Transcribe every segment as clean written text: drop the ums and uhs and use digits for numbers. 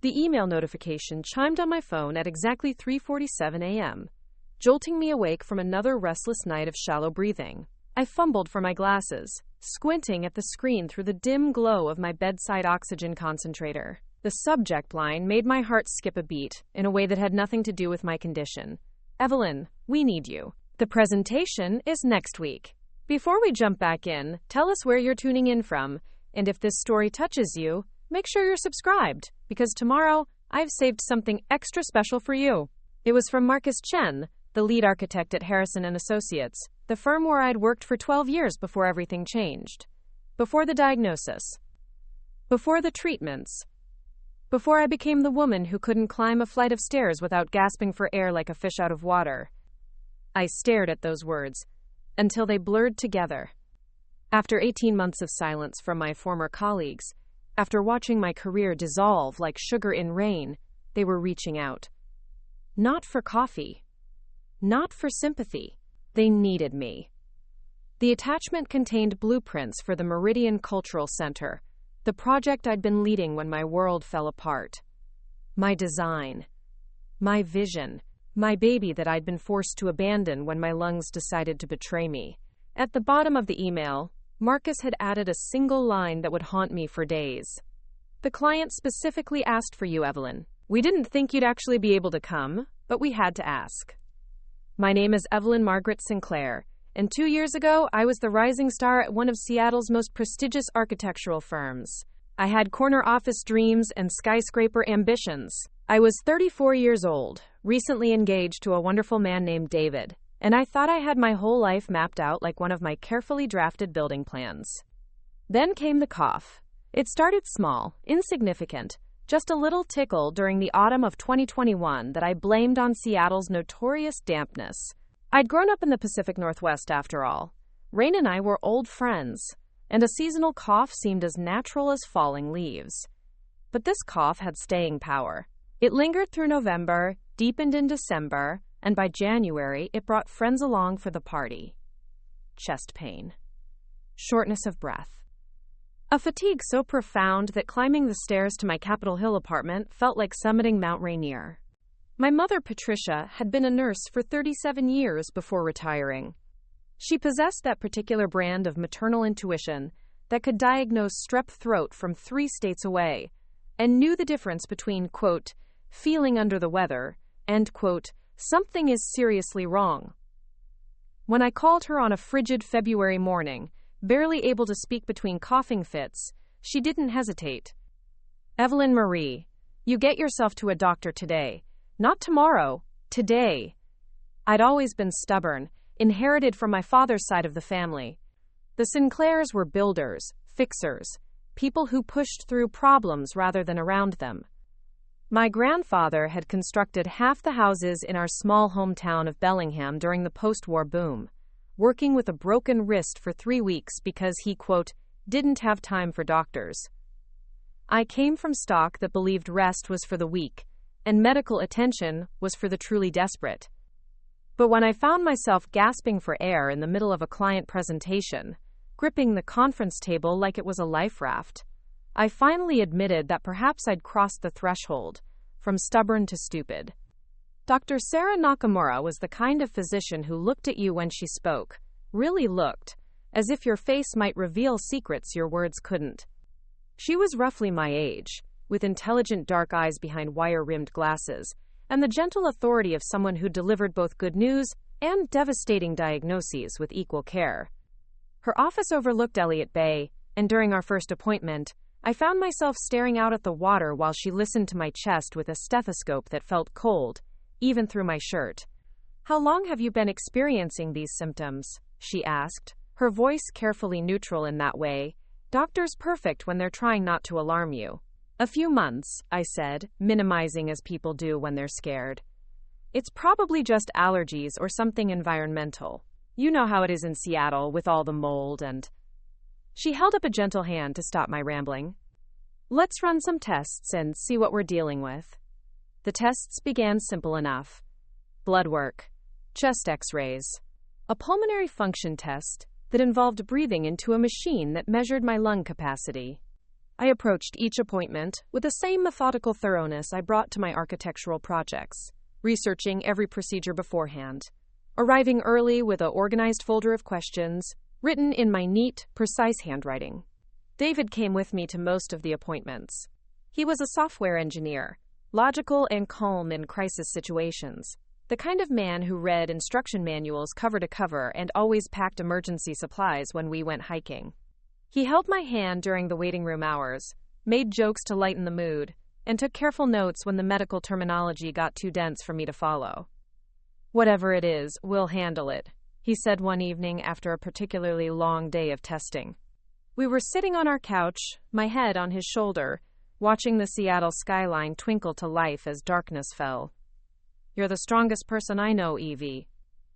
The email notification chimed on my phone at exactly 3:47 a.m., jolting me awake from another restless night of shallow breathing. I fumbled for my glasses, squinting at the screen through the dim glow of my bedside oxygen concentrator. The subject line made my heart skip a beat in a way that had nothing to do with my condition. Evelyn, we need you. The presentation is next week. Before we jump back in, tell us where you're tuning in from, and if this story touches you, make sure you're subscribed, because tomorrow I've saved something extra special for you. It was from Marcus Chen, the lead architect at Harrison & Associates, the firm where I'd worked for 12 years before everything changed. Before the diagnosis. Before the treatments. Before I became the woman who couldn't climb a flight of stairs without gasping for air like a fish out of water. I stared at those words until they blurred together. After 18 months of silence from my former colleagues, after watching my career dissolve like sugar in rain, they were reaching out. Not for coffee. Not for sympathy. They needed me. The attachment contained blueprints for the Meridian Cultural Center, the project I'd been leading when my world fell apart. My design. My vision. My baby that I'd been forced to abandon when my lungs decided to betray me. At the bottom of the email, Marcus had added a single line that would haunt me for days. The client specifically asked for you, Evelyn. We didn't think you'd actually be able to come, but we had to ask. My name is Evelyn Margaret Sinclair, and 2 years ago, I was the rising star at one of Seattle's most prestigious architectural firms. I had corner office dreams and skyscraper ambitions. I was 34 years old, recently engaged to a wonderful man named David, and I thought I had my whole life mapped out like one of my carefully drafted building plans. Then came the cough. It started small, insignificant, just a little tickle during the autumn of 2021 that I blamed on Seattle's notorious dampness. I'd grown up in the Pacific Northwest after all. Rain and I were old friends, and a seasonal cough seemed as natural as falling leaves. But this cough had staying power. It lingered through November, deepened in December, and by January it brought friends along for the party. Chest pain. Shortness of breath. A fatigue so profound that climbing the stairs to my Capitol Hill apartment felt like summiting Mount Rainier. My mother, Patricia, had been a nurse for 37 years before retiring. She possessed that particular brand of maternal intuition that could diagnose strep throat from 3 states away, and knew the difference between, quote, feeling under the weather, and, quote, something is seriously wrong. When I called her on a frigid February morning, barely able to speak between coughing fits, she didn't hesitate. Evelyn Marie, you get yourself to a doctor today. Not tomorrow, today. I'd always been stubborn, inherited from my father's side of the family. The Sinclairs were builders, fixers, people who pushed through problems rather than around them. My grandfather had constructed half the houses in our small hometown of Bellingham during the post-war boom, working with a broken wrist for 3 weeks because he, quote, didn't have time for doctors. I came from stock that believed rest was for the weak, and medical attention was for the truly desperate. But when I found myself gasping for air in the middle of a client presentation, gripping the conference table like it was a life raft, I finally admitted that perhaps I'd crossed the threshold, from stubborn to stupid. Dr. Sarah Nakamura was the kind of physician who looked at you when she spoke, really looked, as if your face might reveal secrets your words couldn't. She was roughly my age, with intelligent dark eyes behind wire-rimmed glasses, and the gentle authority of someone who delivered both good news and devastating diagnoses with equal care. Her office overlooked Elliott Bay, and during our first appointment, I found myself staring out at the water while she listened to my chest with a stethoscope that felt cold, even through my shirt. How long have you been experiencing these symptoms? She asked, her voice carefully neutral in that way. Doctors perfect when they're trying not to alarm you. A few months, I said, minimizing as people do when they're scared. It's probably just allergies or something environmental. You know how it is in Seattle with all the mold and... She held up a gentle hand to stop my rambling. Let's run some tests and see what we're dealing with. The tests began simple enough. Blood work, chest x-rays, a pulmonary function test that involved breathing into a machine that measured my lung capacity. I approached each appointment with the same methodical thoroughness I brought to my architectural projects, researching every procedure beforehand, arriving early with an organized folder of questions, written in my neat, precise handwriting. David came with me to most of the appointments. He was a software engineer, logical and calm in crisis situations, the kind of man who read instruction manuals cover to cover and always packed emergency supplies when we went hiking. He held my hand during the waiting room hours, made jokes to lighten the mood, and took careful notes when the medical terminology got too dense for me to follow. "Whatever it is, we'll handle it," he said one evening after a particularly long day of testing. We were sitting on our couch, my head on his shoulder, watching the Seattle skyline twinkle to life as darkness fell. "You're the strongest person I know, Evie.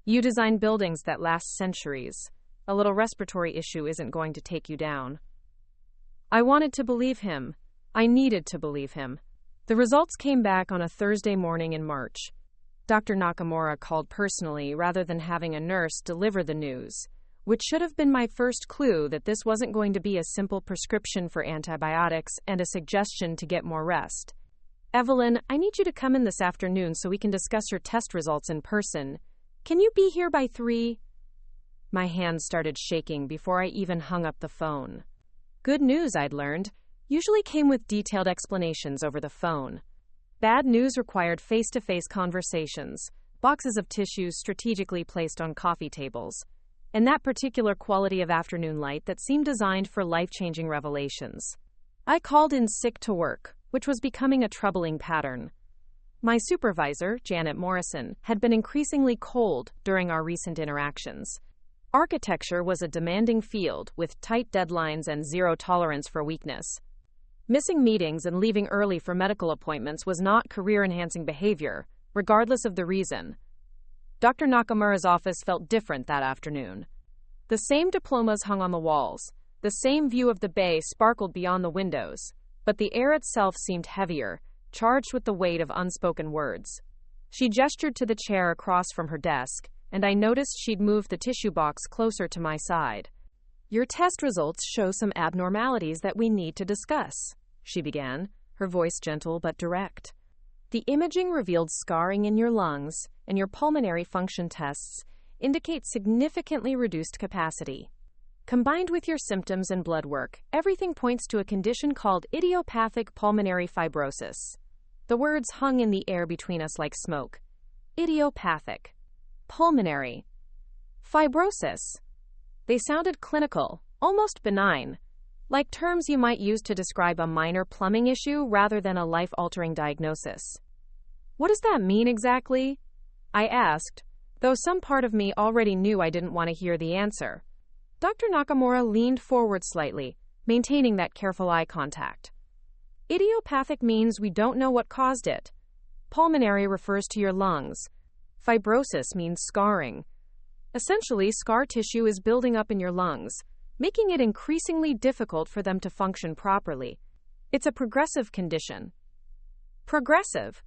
You design buildings that last centuries. A little respiratory issue isn't going to take you down." I wanted to believe him. I needed to believe him. The results came back on a Thursday morning in March. Dr. Nakamura called personally rather than having a nurse deliver the news, which should have been my first clue that this wasn't going to be a simple prescription for antibiotics and a suggestion to get more rest. "Evelyn, I need you to come in this afternoon so we can discuss your test results in person. Can you be here by 3?" My hands started shaking before I even hung up the phone. Good news, I'd learned, usually came with detailed explanations over the phone. Bad news required face-to-face conversations, boxes of tissues strategically placed on coffee tables, and that particular quality of afternoon light that seemed designed for life-changing revelations. I called in sick to work, which was becoming a troubling pattern. My supervisor, Janet Morrison, had been increasingly cold during our recent interactions. Architecture was a demanding field with tight deadlines and zero tolerance for weakness. Missing meetings and leaving early for medical appointments was not career-enhancing behavior, regardless of the reason. Dr. Nakamura's office felt different that afternoon. The same diplomas hung on the walls, the same view of the bay sparkled beyond the windows, but the air itself seemed heavier, charged with the weight of unspoken words. She gestured to the chair across from her desk, and I noticed she'd moved the tissue box closer to my side. "Your test results show some abnormalities that we need to discuss," she began, her voice gentle but direct. "The imaging revealed scarring in your lungs, and your pulmonary function tests indicate significantly reduced capacity. Combined with your symptoms and blood work, everything points to a condition called idiopathic pulmonary fibrosis." The words hung in the air between us like smoke. Idiopathic. Pulmonary. Fibrosis. They sounded clinical, almost benign, like terms you might use to describe a minor plumbing issue rather than a life-altering diagnosis. "What does that mean exactly?" I asked, though some part of me already knew I didn't want to hear the answer. Dr. Nakamura leaned forward slightly, maintaining that careful eye contact. "Idiopathic means we don't know what caused it. Pulmonary refers to your lungs. Fibrosis means scarring. Essentially, scar tissue is building up in your lungs, making it increasingly difficult for them to function properly. It's a progressive condition." Progressive.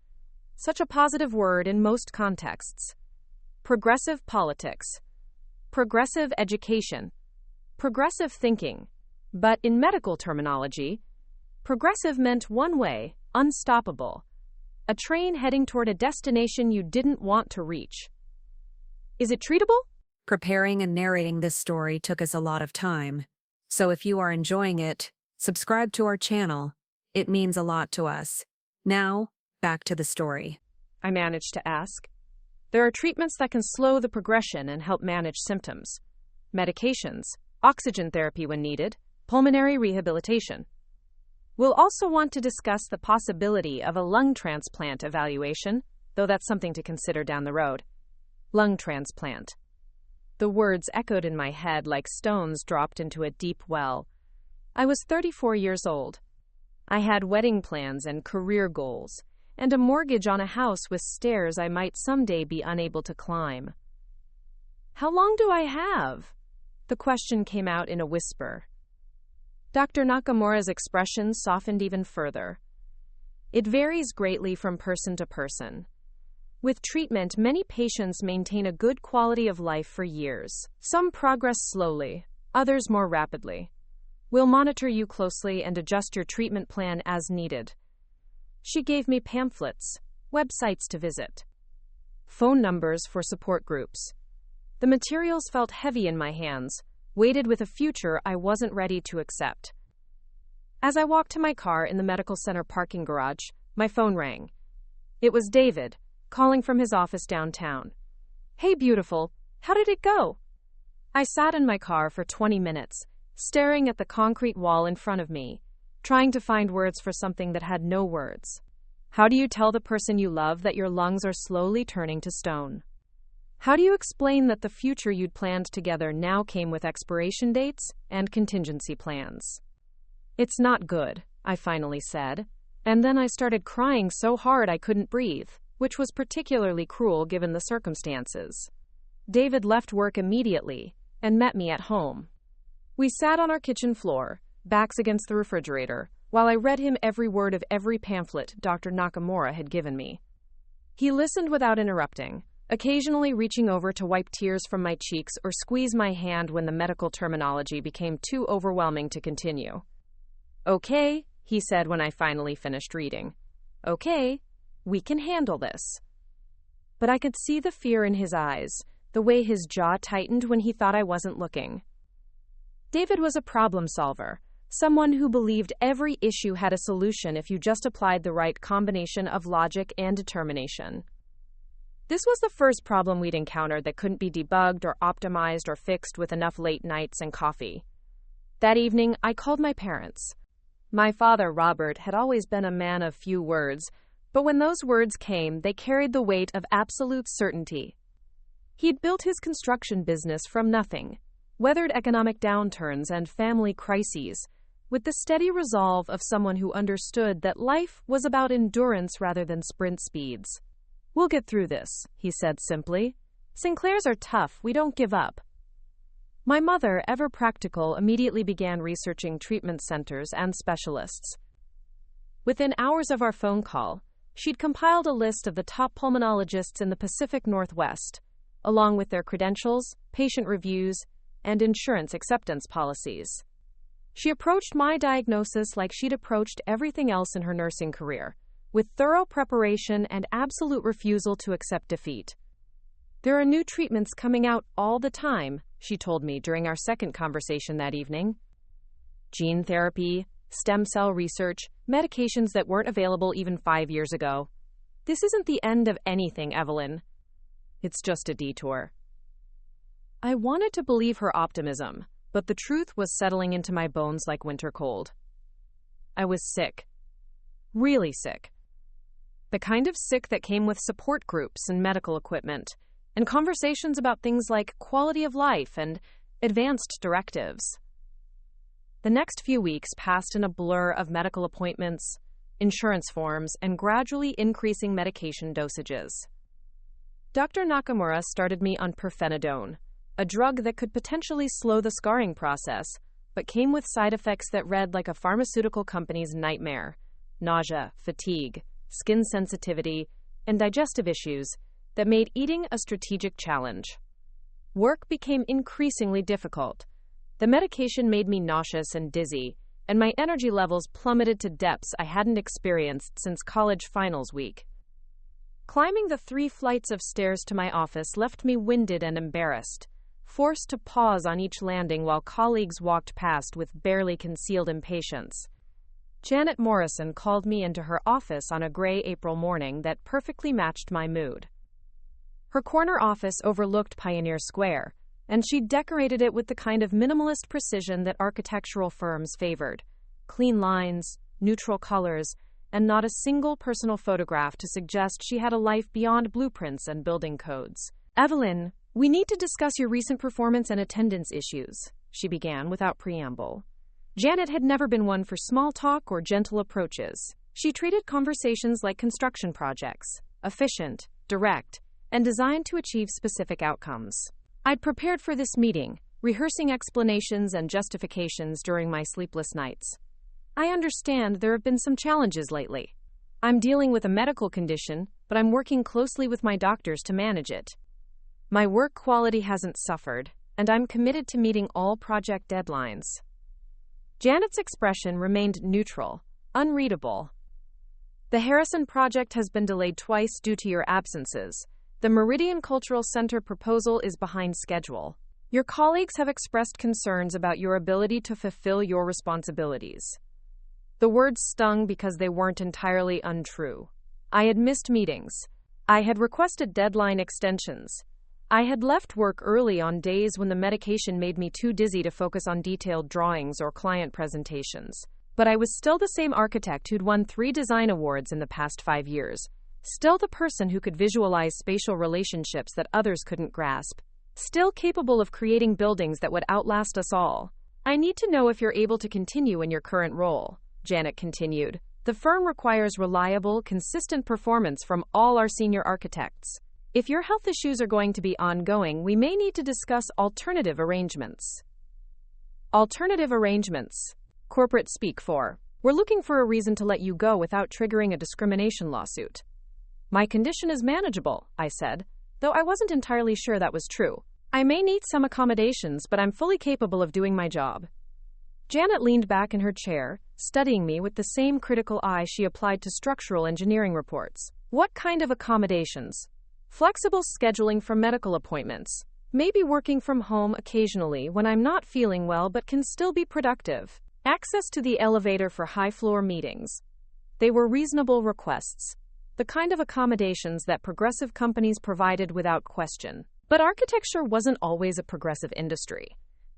Such a positive word in most contexts. Progressive politics. Progressive education. Progressive thinking. But in medical terminology, progressive meant one way, unstoppable. A train heading toward a destination you didn't want to reach. "Is it treatable?" Preparing and narrating this story took us a lot of time. So if you are enjoying it, subscribe to our channel. It means a lot to us. Now, back to the story. I managed to ask. "There are treatments that can slow the progression and help manage symptoms. Medications, oxygen therapy when needed, pulmonary rehabilitation. We'll also want to discuss the possibility of a lung transplant evaluation, though that's something to consider down the road." Lung transplant. The words echoed in my head like stones dropped into a deep well. I was 34 years old. I had wedding plans and career goals, and a mortgage on a house with stairs I might someday be unable to climb. "How long do I have?" The question came out in a whisper. Dr. Nakamura's expression softened even further. "It varies greatly from person to person. With treatment, many patients maintain a good quality of life for years. Some progress slowly, others more rapidly. We'll monitor you closely and adjust your treatment plan as needed. She gave me pamphlets, websites to visit, phone numbers for support groups. The materials felt heavy in my hands, weighted with a future I wasn't ready to accept. As I walked to my car in the medical center parking garage, my phone rang. It was David, calling from his office downtown. "Hey, beautiful, how did it go?" I sat in my car for 20 minutes, staring at the concrete wall in front of me, trying to find words for something that had no words. How do you tell the person you love that your lungs are slowly turning to stone? How do you explain that the future you'd planned together now came with expiration dates and contingency plans? "It's not good," I finally said, and then I started crying so hard I couldn't breathe, which was particularly cruel given the circumstances. David left work immediately and met me at home. We sat on our kitchen floor, backs against the refrigerator, while I read him every word of every pamphlet Dr. Nakamura had given me. He listened without interrupting, occasionally reaching over to wipe tears from my cheeks or squeeze my hand when the medical terminology became too overwhelming to continue. "Okay," he said when I finally finished reading. "Okay, we can handle this." But I could see the fear in his eyes, the way his jaw tightened when he thought I wasn't looking. David was a problem solver, someone who believed every issue had a solution if you just applied the right combination of logic and determination. This was the first problem we'd encountered that couldn't be debugged or optimized or fixed with enough late nights and coffee. That evening, I called my parents. My father, Robert, had always been a man of few words, but when those words came, they carried the weight of absolute certainty. He'd built his construction business from nothing, weathered economic downturns and family crises, with the steady resolve of someone who understood that life was about endurance rather than sprint speeds. "We'll get through this," he said simply. "Sinclairs are tough, we don't give up." My mother, ever practical, immediately began researching treatment centers and specialists. Within hours of our phone call, she'd compiled a list of the top pulmonologists in the Pacific Northwest, along with their credentials, patient reviews, and insurance acceptance policies. She approached my diagnosis like she'd approached everything else in her nursing career, with thorough preparation and absolute refusal to accept defeat. "There are new treatments coming out all the time," she told me during our second conversation that evening. "Gene therapy, stem cell research, medications that weren't available even 5 years ago. This isn't the end of anything, Evelyn. It's just a detour." I wanted to believe her optimism, but the truth was settling into my bones like winter cold. I was sick. Really sick. The kind of sick that came with support groups and medical equipment, and conversations about things like quality of life and advanced directives. The next few weeks passed in a blur of medical appointments, insurance forms, and gradually increasing medication dosages. Dr. Nakamura started me on pirfenidone, a drug that could potentially slow the scarring process, but came with side effects that read like a pharmaceutical company's nightmare: nausea, fatigue, skin sensitivity, and digestive issues that made eating a strategic challenge. Work became increasingly difficult. The medication made me nauseous and dizzy, and my energy levels plummeted to depths I hadn't experienced since college finals week. Climbing the 3 flights of stairs to my office left me winded and embarrassed, forced to pause on each landing while colleagues walked past with barely concealed impatience. Janet Morrison called me into her office on a gray April morning that perfectly matched my mood. Her corner office overlooked Pioneer Square, and she decorated it with the kind of minimalist precision that architectural firms favored: clean lines, neutral colors, and not a single personal photograph to suggest she had a life beyond blueprints and building codes. "Evelyn, we need to discuss your recent performance and attendance issues," she began without preamble. Janet had never been one for small talk or gentle approaches. She treated conversations like construction projects: efficient, direct, and designed to achieve specific outcomes. I'd prepared for this meeting, rehearsing explanations and justifications during my sleepless nights. "I understand there have been some challenges lately. I'm dealing with a medical condition, but I'm working closely with my doctors to manage it. My work quality hasn't suffered, and I'm committed to meeting all project deadlines." Janet's expression remained neutral, unreadable. The Harrison project has been delayed twice due to your absences. The Meridian Cultural Center proposal is behind schedule. Your colleagues have expressed concerns about your ability to fulfill your responsibilities. The words stung because they weren't entirely untrue. I had missed meetings. I had requested deadline extensions. I had left work early on days when the medication made me too dizzy to focus on detailed drawings or client presentations. But I was still the same architect who'd won 3 design awards in the past 5 years. Still the person who could visualize spatial relationships that others couldn't grasp. Still capable of creating buildings that would outlast us all. I need to know if you're able to continue in your current role, Janet continued. The firm requires reliable, consistent performance from all our senior architects. If your health issues are going to be ongoing, we may need to discuss alternative arrangements. Alternative arrangements. Corporate speak for. We're looking for a reason to let you go without triggering a discrimination lawsuit. My condition is manageable, I said, though I wasn't entirely sure that was true. I may need some accommodations, but I'm fully capable of doing my job. Janet leaned back in her chair, studying me with the same critical eye she applied to structural engineering reports. What kind of accommodations? Flexible scheduling for medical appointments. Maybe working from home occasionally when I'm not feeling well but can still be productive. Access to the elevator for high-floor meetings. They were reasonable requests. The kind of accommodations that progressive companies provided without question. But architecture wasn't always a progressive industry,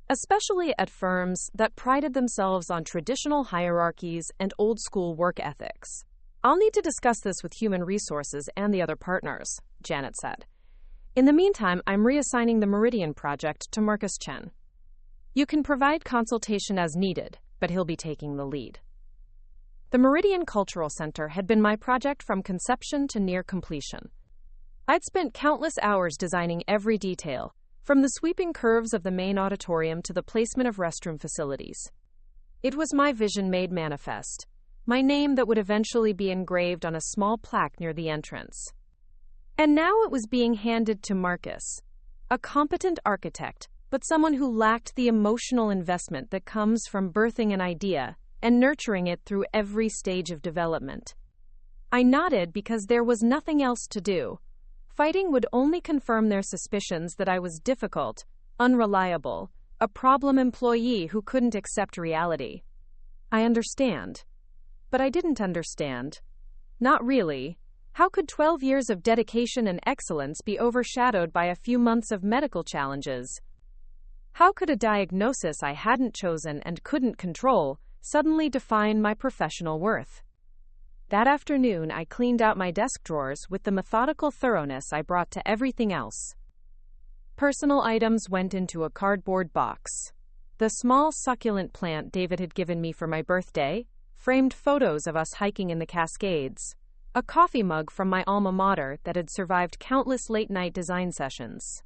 especially at firms that prided themselves on traditional hierarchies and old-school work ethics. I'll need to discuss this with human resources and the other partners, Janet said. In the meantime, I'm reassigning the Meridian project to Marcus Chen. You can provide consultation as needed, but he'll be taking the lead. The Meridian Cultural Center had been my project from conception to near completion. I'd spent countless hours designing every detail, from the sweeping curves of the main auditorium to the placement of restroom facilities. It was my vision made manifest, my name that would eventually be engraved on a small plaque near the entrance. And now it was being handed to Marcus, a competent architect, but someone who lacked the emotional investment that comes from birthing an idea and nurturing it through every stage of development. I nodded because there was nothing else to do. Fighting would only confirm their suspicions that I was difficult, unreliable, a problem employee who couldn't accept reality. I understand. But I didn't understand. Not really. How could 12 years of dedication and excellence be overshadowed by a few months of medical challenges? How could a diagnosis I hadn't chosen and couldn't control suddenly define my professional worth? That afternoon, I cleaned out my desk drawers with the methodical thoroughness I brought to everything else. Personal items went into a cardboard box. The small succulent plant David had given me for my birthday, framed photos of us hiking in the Cascades, a coffee mug from my alma mater that had survived countless late-night design sessions.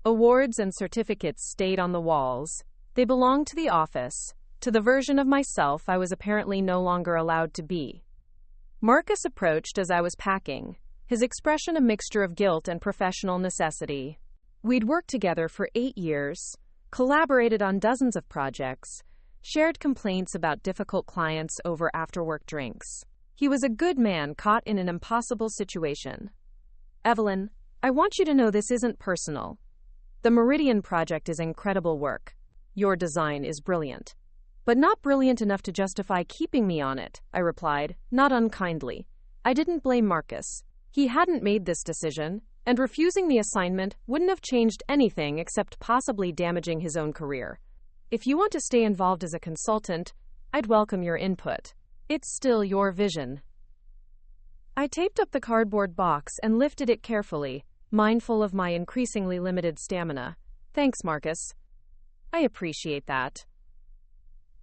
Awards and certificates stayed on the walls. They belonged to the office, to the version of myself I was apparently no longer allowed to be. Marcus approached as I was packing, his expression a mixture of guilt and professional necessity. We'd worked together for 8 years, collaborated on dozens of projects, shared complaints about difficult clients over after-work drinks. He was a good man caught in an impossible situation. Evelyn, I want you to know this isn't personal. The Meridian project is incredible work. Your design is brilliant. But not brilliant enough to justify keeping me on it, I replied, not unkindly. I didn't blame Marcus. He hadn't made this decision, and refusing the assignment wouldn't have changed anything except possibly damaging his own career. If you want to stay involved as a consultant, I'd welcome your input. It's still your vision. I taped up the cardboard box and lifted it carefully, mindful of my increasingly limited stamina. Thanks, Marcus. I appreciate that.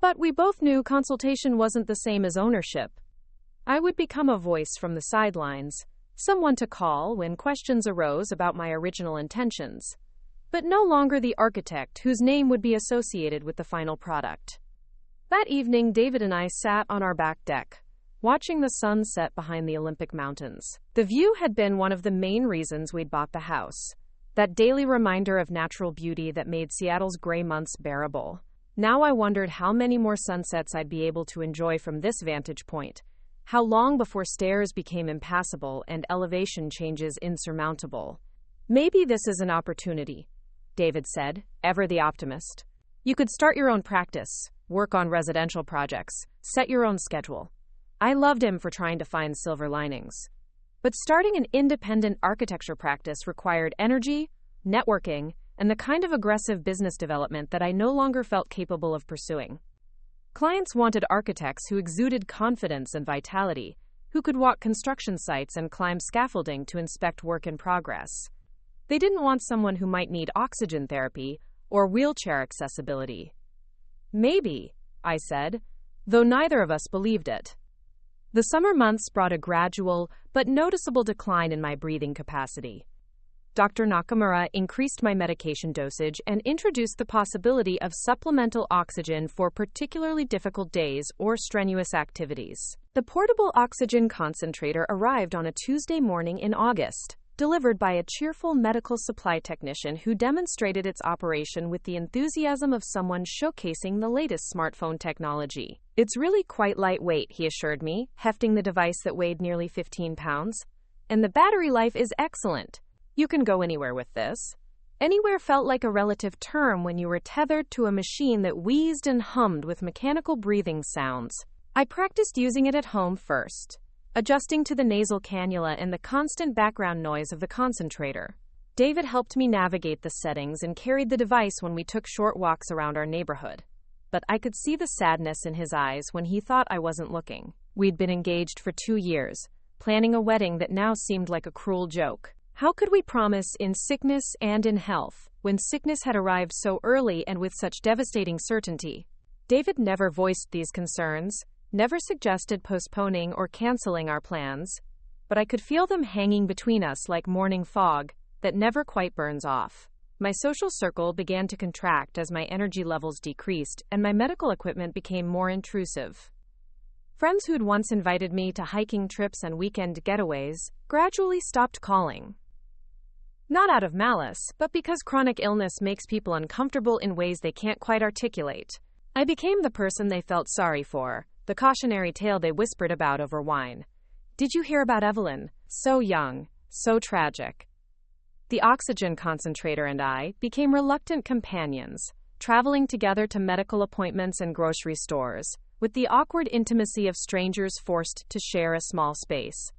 But we both knew consultation wasn't the same as ownership. I would become a voice from the sidelines, someone to call when questions arose about my original intentions, but no longer the architect whose name would be associated with the final product. That evening, David and I sat on our back deck, watching the sun set behind the Olympic Mountains. The view had been one of the main reasons we'd bought the house, that daily reminder of natural beauty that made Seattle's gray months bearable. Now I wondered how many more sunsets I'd be able to enjoy from this vantage point. How long before stairs became impassable and elevation changes insurmountable. Maybe this is an opportunity, David said, ever the optimist. You could start your own practice, work on residential projects, set your own schedule. I loved him for trying to find silver linings. But starting an independent architecture practice required energy, networking, and the kind of aggressive business development that I no longer felt capable of pursuing. Clients wanted architects who exuded confidence and vitality, who could walk construction sites and climb scaffolding to inspect work in progress. They didn't want someone who might need oxygen therapy or wheelchair accessibility. Maybe, I said, though neither of us believed it. The summer months brought a gradual but noticeable decline in my breathing capacity. Dr. Nakamura increased my medication dosage and introduced the possibility of supplemental oxygen for particularly difficult days or strenuous activities. The portable oxygen concentrator arrived on a Tuesday morning in August, delivered by a cheerful medical supply technician who demonstrated its operation with the enthusiasm of someone showcasing the latest smartphone technology. "It's really quite lightweight," he assured me, hefting the device that weighed nearly 15 pounds. "And the battery life is excellent. You can go anywhere with this." Anywhere felt like a relative term when you were tethered to a machine that wheezed and hummed with mechanical breathing sounds. I practiced using it at home first, adjusting to the nasal cannula and the constant background noise of the concentrator. David helped me navigate the settings and carried the device when we took short walks around our neighborhood. But I could see the sadness in his eyes when he thought I wasn't looking. We'd been engaged for 2 years, planning a wedding that now seemed like a cruel joke. How could we promise in sickness and in health, when sickness had arrived so early and with such devastating certainty? David never voiced these concerns, never suggested postponing or canceling our plans, but I could feel them hanging between us like morning fog that never quite burns off. My social circle began to contract as my energy levels decreased and my medical equipment became more intrusive. Friends who'd once invited me to hiking trips and weekend getaways gradually stopped calling. Not out of malice, but because chronic illness makes people uncomfortable in ways they can't quite articulate. I became the person they felt sorry for, the cautionary tale they whispered about over wine. "Did you hear about Evelyn? So young, so tragic." The oxygen concentrator and I became reluctant companions, traveling together to medical appointments and grocery stores, with the awkward intimacy of strangers forced to share a small space.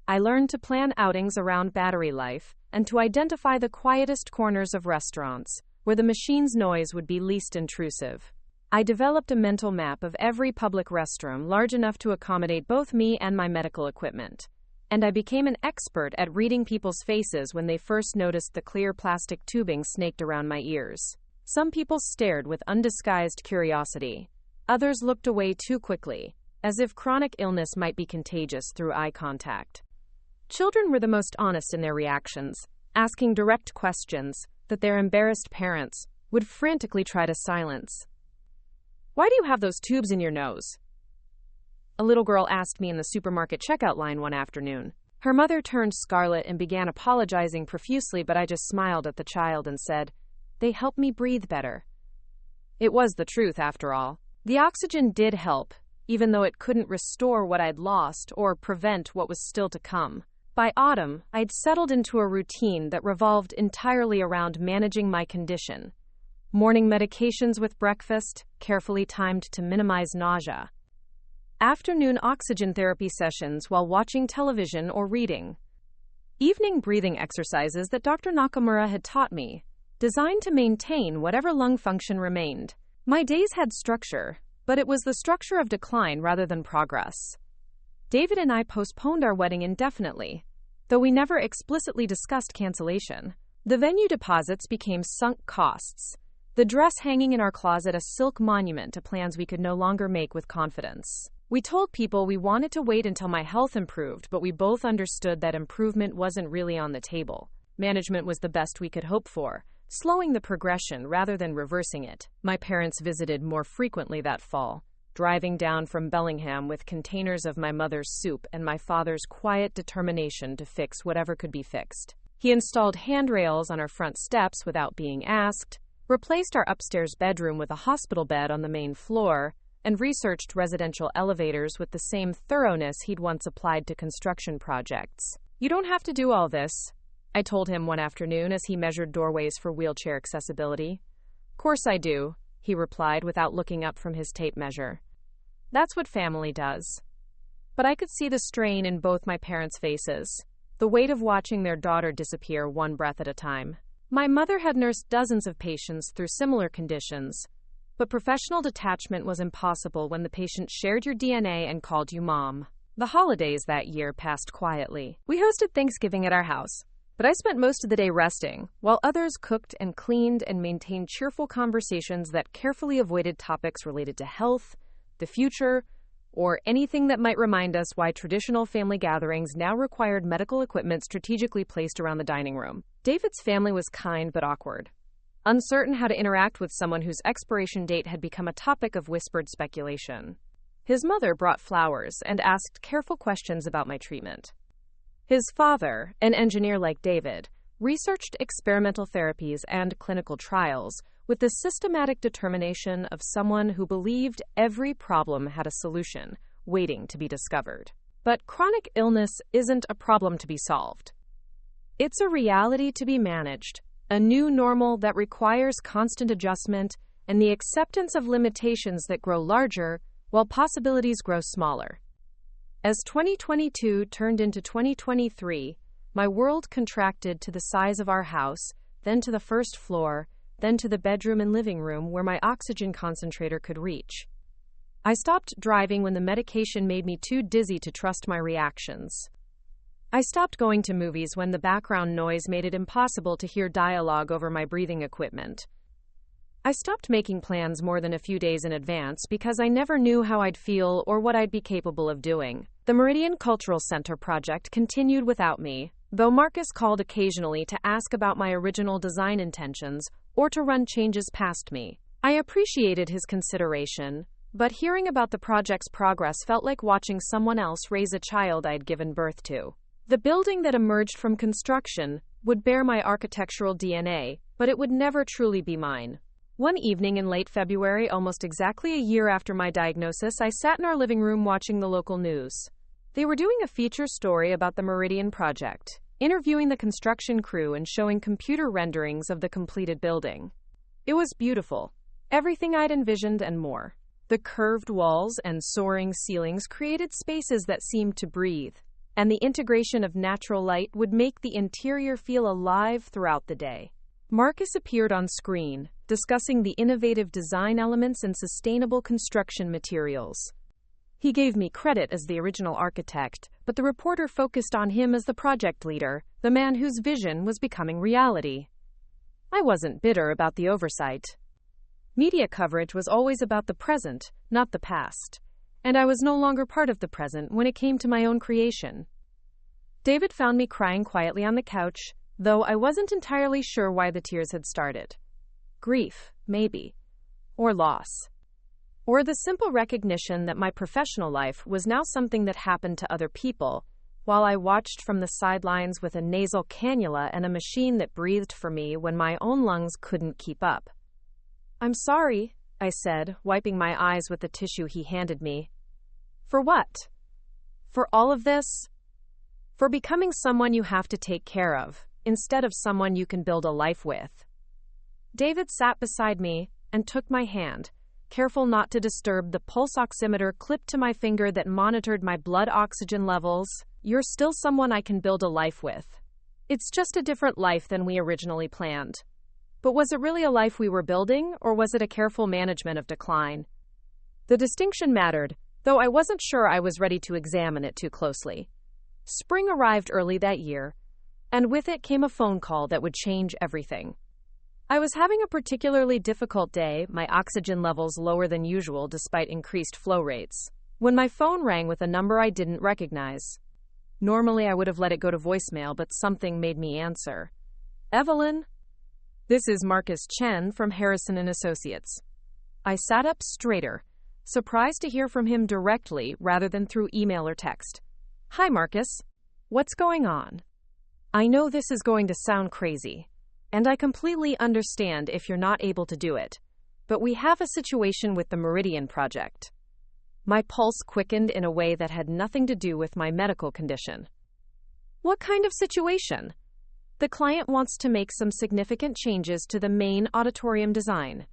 I learned to plan outings around battery life and to identify the quietest corners of restaurants, where the machine's noise would be least intrusive. I developed a mental map of every public restroom large enough to accommodate both me and my medical equipment. And I became an expert at reading people's faces when they first noticed the clear plastic tubing snaked around my ears. Some people stared with undisguised curiosity. Others looked away too quickly, as if chronic illness might be contagious through eye contact. Children were the most honest in their reactions, asking direct questions that their embarrassed parents would frantically try to silence. "Why do you have those tubes in your nose?" a little girl asked me in the supermarket checkout line one afternoon. Her mother turned scarlet and began apologizing profusely, but I just smiled at the child and said, "They help me breathe better." It was the truth, after all. The oxygen did help, even though it couldn't restore what I'd lost or prevent what was still to come. By autumn, I'd settled into a routine that revolved entirely around managing my condition. Morning medications with breakfast, carefully timed to minimize nausea. Afternoon oxygen therapy sessions while watching television or reading. Evening breathing exercises that Dr. Nakamura had taught me, designed to maintain whatever lung function remained. My days had structure, but it was the structure of decline rather than progress. David and I postponed our wedding indefinitely, though we never explicitly discussed cancellation. The venue deposits became sunk costs, the dress hanging in our closet a silk monument to plans we could no longer make with confidence. We told people we wanted to wait until my health improved, but we both understood that improvement wasn't really on the table. Management was the best we could hope for, slowing the progression rather than reversing it. My parents visited more frequently that fall, driving down from Bellingham with containers of my mother's soup and my father's quiet determination to fix whatever could be fixed. He installed handrails on our front steps without being asked, replaced our upstairs bedroom with a hospital bed on the main floor, and researched residential elevators with the same thoroughness he'd once applied to construction projects. "You don't have to do all this," I told him one afternoon as he measured doorways for wheelchair accessibility. "Course I do," he replied without looking up from his tape measure. "That's what family does." But I could see the strain in both my parents' faces, the weight of watching their daughter disappear one breath at a time. My mother had nursed dozens of patients through similar conditions, but professional detachment was impossible when the patient shared your DNA and called you mom. The holidays that year passed quietly. We hosted Thanksgiving at our house, but I spent most of the day resting, while others cooked and cleaned and maintained cheerful conversations that carefully avoided topics related to health, the future, or anything that might remind us why traditional family gatherings now required medical equipment strategically placed around the dining room. David's family was kind but awkward, uncertain how to interact with someone whose expiration date had become a topic of whispered speculation. His mother brought flowers and asked careful questions about my treatment. His father, an engineer like David, researched experimental therapies and clinical trials with the systematic determination of someone who believed every problem had a solution waiting to be discovered. But chronic illness isn't a problem to be solved. It's a reality to be managed, a new normal that requires constant adjustment and the acceptance of limitations that grow larger while possibilities grow smaller. As 2022 turned into 2023, my world contracted to the size of our house, then to the first floor, then to the bedroom and living room where my oxygen concentrator could reach. I stopped driving when the medication made me too dizzy to trust my reactions. I stopped going to movies when the background noise made it impossible to hear dialogue over my breathing equipment. I stopped making plans more than a few days in advance because I never knew how I'd feel or what I'd be capable of doing. The Meridian Cultural Center project continued without me, though Marcus called occasionally to ask about my original design intentions or to run changes past me. I appreciated his consideration, but hearing about the project's progress felt like watching someone else raise a child I'd given birth to. The building that emerged from construction would bear my architectural DNA, but it would never truly be mine. One evening in late February, almost exactly a year after my diagnosis, I sat in our living room watching the local news. They were doing a feature story about the Meridian project, interviewing the construction crew and showing computer renderings of the completed building. It was beautiful, everything I'd envisioned and more. The curved walls and soaring ceilings created spaces that seemed to breathe, and the integration of natural light would make the interior feel alive throughout the day. Marcus appeared on screen, discussing the innovative design elements and sustainable construction materials. He gave me credit as the original architect, but the reporter focused on him as the project leader, the man whose vision was becoming reality. I wasn't bitter about the oversight. Media coverage was always about the present, not the past, and I was no longer part of the present when it came to my own creation. David found me crying quietly on the couch, though I wasn't entirely sure why the tears had started. Grief, maybe. Or loss. Or the simple recognition that my professional life was now something that happened to other people, while I watched from the sidelines with a nasal cannula and a machine that breathed for me when my own lungs couldn't keep up. "I'm sorry," I said, wiping my eyes with the tissue he handed me. "For what? For all of this? For becoming someone you have to take care of, instead of someone you can build a life with." David sat beside me and took my hand, careful not to disturb the pulse oximeter clipped to my finger that monitored my blood oxygen levels. "You're still someone I can build a life with. It's just a different life than we originally planned." But was it really a life we were building, or was it a careful management of decline? The distinction mattered, though I wasn't sure I was ready to examine it too closely. Spring arrived early that year, and with it came a phone call that would change everything. I was having a particularly difficult day, my oxygen levels lower than usual despite increased flow rates, when my phone rang with a number I didn't recognize. Normally I would have let it go to voicemail, but something made me answer. "Evelyn?" "This is Marcus Chen from Harrison & Associates." I sat up straighter, surprised to hear from him directly rather than through email or text. "Hi, Marcus. What's going on?" I know this is going to sound crazy, And I completely understand if you're not able to do it. But we have a situation with the Meridian project. My pulse quickened in a way that had nothing to do with my medical condition. What kind of situation? The client wants to make some significant changes to the main auditorium design.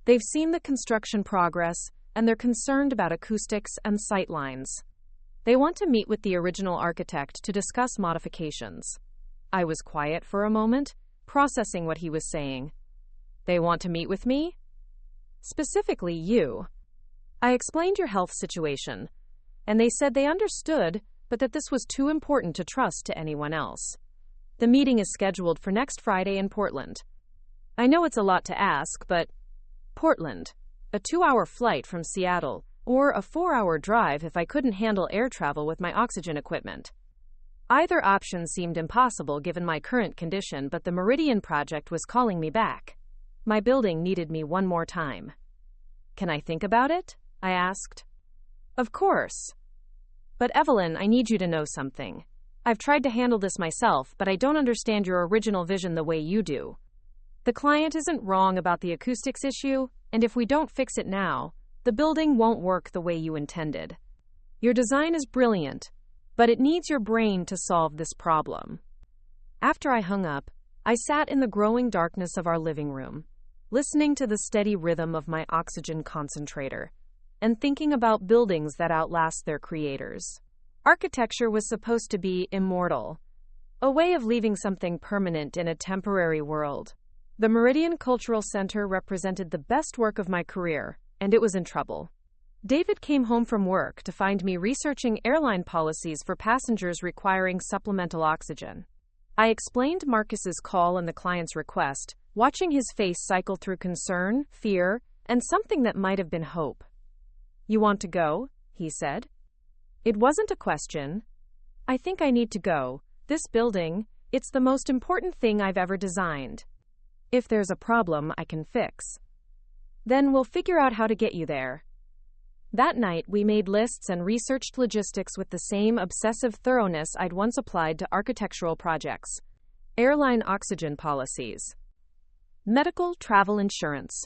They've seen the construction progress, and they're concerned about acoustics and sight lines. They want to meet with the original architect to discuss modifications. I was quiet for a moment, processing what he was saying. They want to meet with me? Specifically you. I explained your health situation, and they said they understood, but that this was too important to trust to anyone else. The meeting is scheduled for next Friday in Portland. I know it's a lot to ask, but Portland, a 2-hour flight from Seattle, or a 4-hour drive if I couldn't handle air travel with my oxygen equipment. Either option seemed impossible given my current condition, but the Meridian project was calling me back. My building needed me one more time. Can I think about it? I asked. Of course. But Evelyn, I need you to know something. I've tried to handle this myself, but I don't understand your original vision the way you do. The client isn't wrong about the acoustics issue, and if we don't fix it now, the building won't work the way you intended. Your design is brilliant, but it needs your brain to solve this problem. After I hung up, I sat in the growing darkness of our living room, listening to the steady rhythm of my oxygen concentrator, and thinking about buildings that outlast their creators. Architecture was supposed to be immortal, a way of leaving something permanent in a temporary world. The Meridian Cultural Center represented the best work of my career, and it was in trouble. David came home from work to find me researching airline policies for passengers requiring supplemental oxygen. I explained Marcus's call and the client's request, watching his face cycle through concern, fear, and something that might have been hope. "You want to go?" he said. It wasn't a question. I think I need to go. This building, it's the most important thing I've ever designed. If there's a problem I can fix, then we'll figure out how to get you there. That night, we made lists and researched logistics with the same obsessive thoroughness I'd once applied to architectural projects. Airline oxygen policies. Medical travel insurance.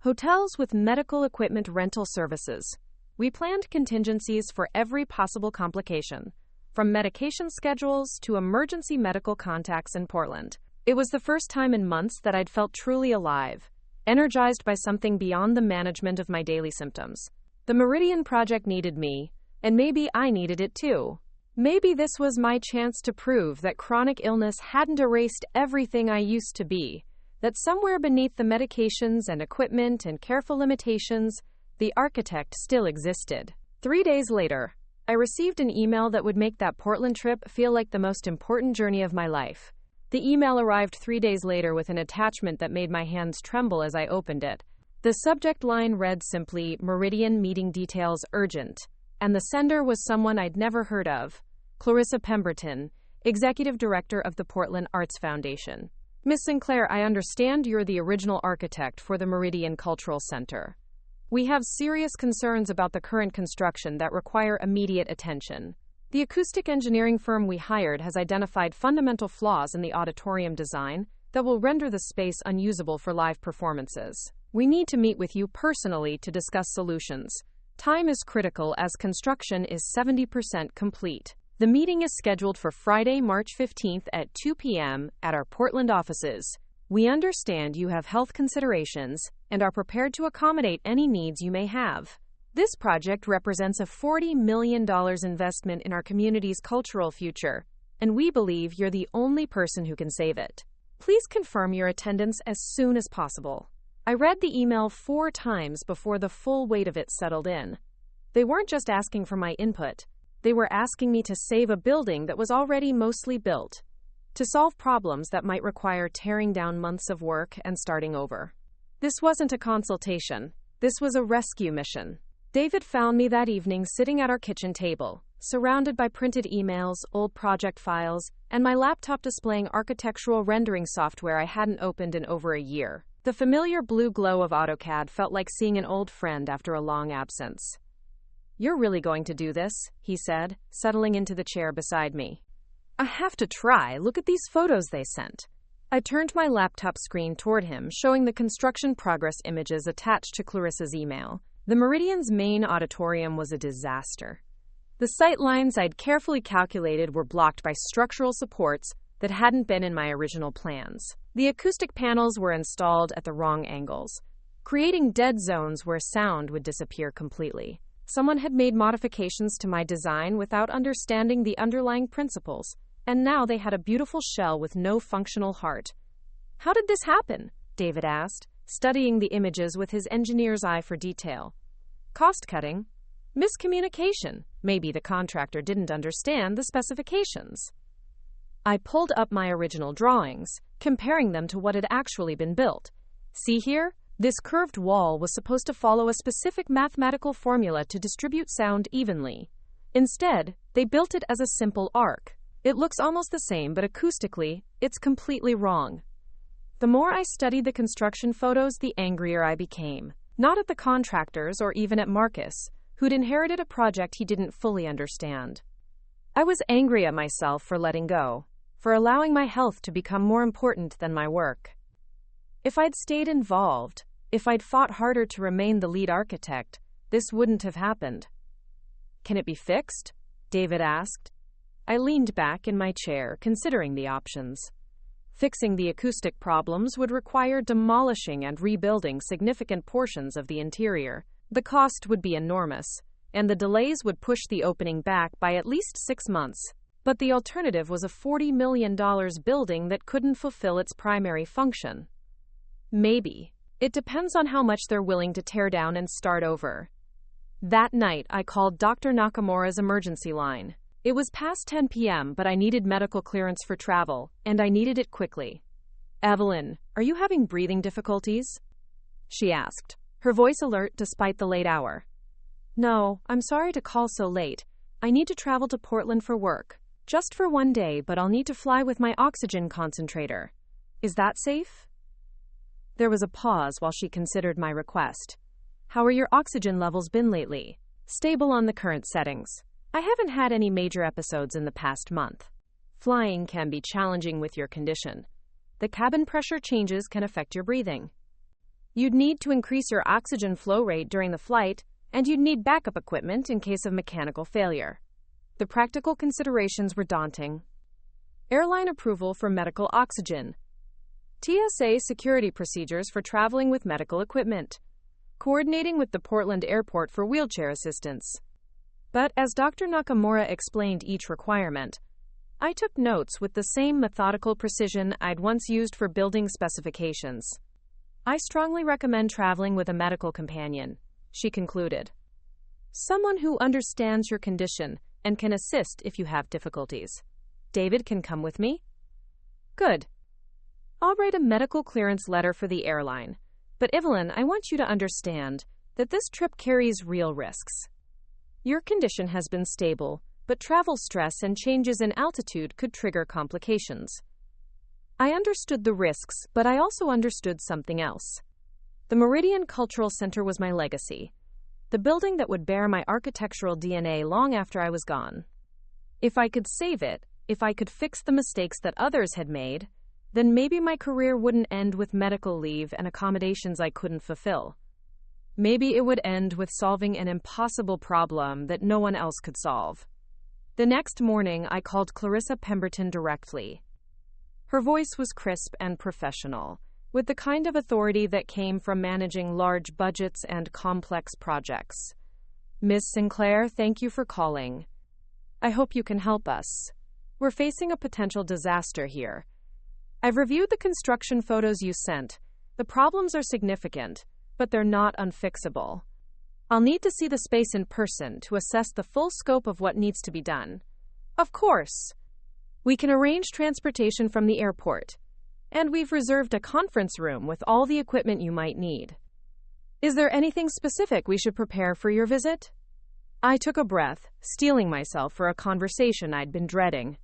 Hotels with medical equipment rental services. We planned contingencies for every possible complication, from medication schedules to emergency medical contacts in Portland. It was the first time in months that I'd felt truly alive, energized by something beyond the management of my daily symptoms. The Meridian project needed me, and maybe I needed it too. Maybe this was my chance to prove that chronic illness hadn't erased everything I used to be, that somewhere beneath the medications and equipment and careful limitations, the architect still existed. 3 days later, I received an email that would make that Portland trip feel like the most important journey of my life. The email arrived 3 days later with an attachment that made my hands tremble as I opened it. The subject line read simply, "Meridian meeting details urgent," and the sender was someone I'd never heard of, Clarissa Pemberton, Executive Director of the Portland Arts Foundation. "Ms. Sinclair, I understand you're the original architect for the Meridian Cultural Center. We have serious concerns about the current construction that require immediate attention. The acoustic engineering firm we hired has identified fundamental flaws in the auditorium design that will render the space unusable for live performances. We need to meet with you personally to discuss solutions. Time is critical as construction is 70% complete. The meeting is scheduled for Friday, March 15th at 2 p.m. at our Portland offices. We understand you have health considerations and are prepared to accommodate any needs you may have. This project represents a $40 million investment in our community's cultural future, and we believe you're the only person who can save it. Please confirm your attendance as soon as possible." I read the email 4 times before the full weight of it settled in. They weren't just asking for my input. They were asking me to save a building that was already mostly built, to solve problems that might require tearing down months of work and starting over. This wasn't a consultation. This was a rescue mission. David found me that evening sitting at our kitchen table, surrounded by printed emails, old project files, and my laptop displaying architectural rendering software I hadn't opened in over a year. The familiar blue glow of AutoCAD felt like seeing an old friend after a long absence. "You're really going to do this?" he said, settling into the chair beside me. "I have to try. Look at these photos they sent. I turned my laptop screen toward him, showing the construction progress images attached to Clarissa's email. The Meridian's main auditorium was a disaster. The sight lines I'd carefully calculated were blocked by structural supports that hadn't been in my original plans. The acoustic panels were installed at the wrong angles, creating dead zones where sound would disappear completely. Someone had made modifications to my design without understanding the underlying principles, and now they had a beautiful shell with no functional heart. "How did this happen?" David asked, studying the images with his engineer's eye for detail. "Cost cutting. Miscommunication. Maybe the contractor didn't understand the specifications." I pulled up my original drawings, comparing them to what had actually been built. "See here? This curved wall was supposed to follow a specific mathematical formula to distribute sound evenly. Instead, they built it as a simple arc. It looks almost the same, but acoustically, it's completely wrong." The more I studied the construction photos, the angrier I became. Not at the contractors or even at Marcus, who'd inherited a project he didn't fully understand. I was angry at myself for letting go, for allowing my health to become more important than my work. If I'd stayed involved, if I'd fought harder to remain the lead architect, this wouldn't have happened. "Can it be fixed?" David asked. I leaned back in my chair, considering the options. Fixing the acoustic problems would require demolishing and rebuilding significant portions of the interior. The cost would be enormous, and the delays would push the opening back by at least 6 months. But the alternative was a $40 million building that couldn't fulfill its primary function. Maybe. It depends on how much they're willing to tear down and start over. That night, I called Dr. Nakamura's emergency line. It was past 10 p.m., but I needed medical clearance for travel, and I needed it quickly. "Evelyn, are you having breathing difficulties?" she asked, her voice alert despite the late hour. "No, I'm sorry to call so late. I need to travel to Portland for work. Just for 1 day, but I'll need to fly with my oxygen concentrator. Is that safe?" There was a pause while she considered my request. "How are your oxygen levels been lately?" "Stable on the current settings. I haven't had any major episodes in the past month. Flying can be challenging with your condition. The cabin pressure changes can affect your breathing. You'd need to increase your oxygen flow rate during the flight, and you'd need backup equipment in case of mechanical failure." The practical considerations were daunting. Airline approval for medical oxygen. TSA security procedures for traveling with medical equipment. Coordinating with the Portland airport for wheelchair assistance. But as Dr. Nakamura explained each requirement, I took notes with the same methodical precision I'd once used for building specifications. "I strongly recommend traveling with a medical companion," she concluded. "Someone who understands your condition and can assist if you have difficulties. David can come with me?" "Good. I'll write a medical clearance letter for the airline. But Evelyn, I want you to understand that this trip carries real risks. Your condition has been stable, but travel stress and changes in altitude could trigger complications." I understood the risks, but I also understood something else. The Meridian Cultural Center was my legacy, the building that would bear my architectural DNA long after I was gone. If I could save it, if I could fix the mistakes that others had made, then maybe my career wouldn't end with medical leave and accommodations I couldn't fulfill. Maybe it would end with solving an impossible problem that no one else could solve. The next morning, I called Clarissa Pemberton directly. Her voice was crisp and professional, with the kind of authority that came from managing large budgets and complex projects. "Miss Sinclair, thank you for calling. I hope you can help us. We're facing a potential disaster here. I've reviewed the construction photos you sent. The problems are significant, but they're not unfixable. I'll need to see the space in person to assess the full scope of what needs to be done. Of course. We can arrange transportation from the airport, and we've reserved a conference room with all the equipment you might need. Is there anything specific we should prepare for your visit?" I took a breath, steeling myself for a conversation I'd been dreading.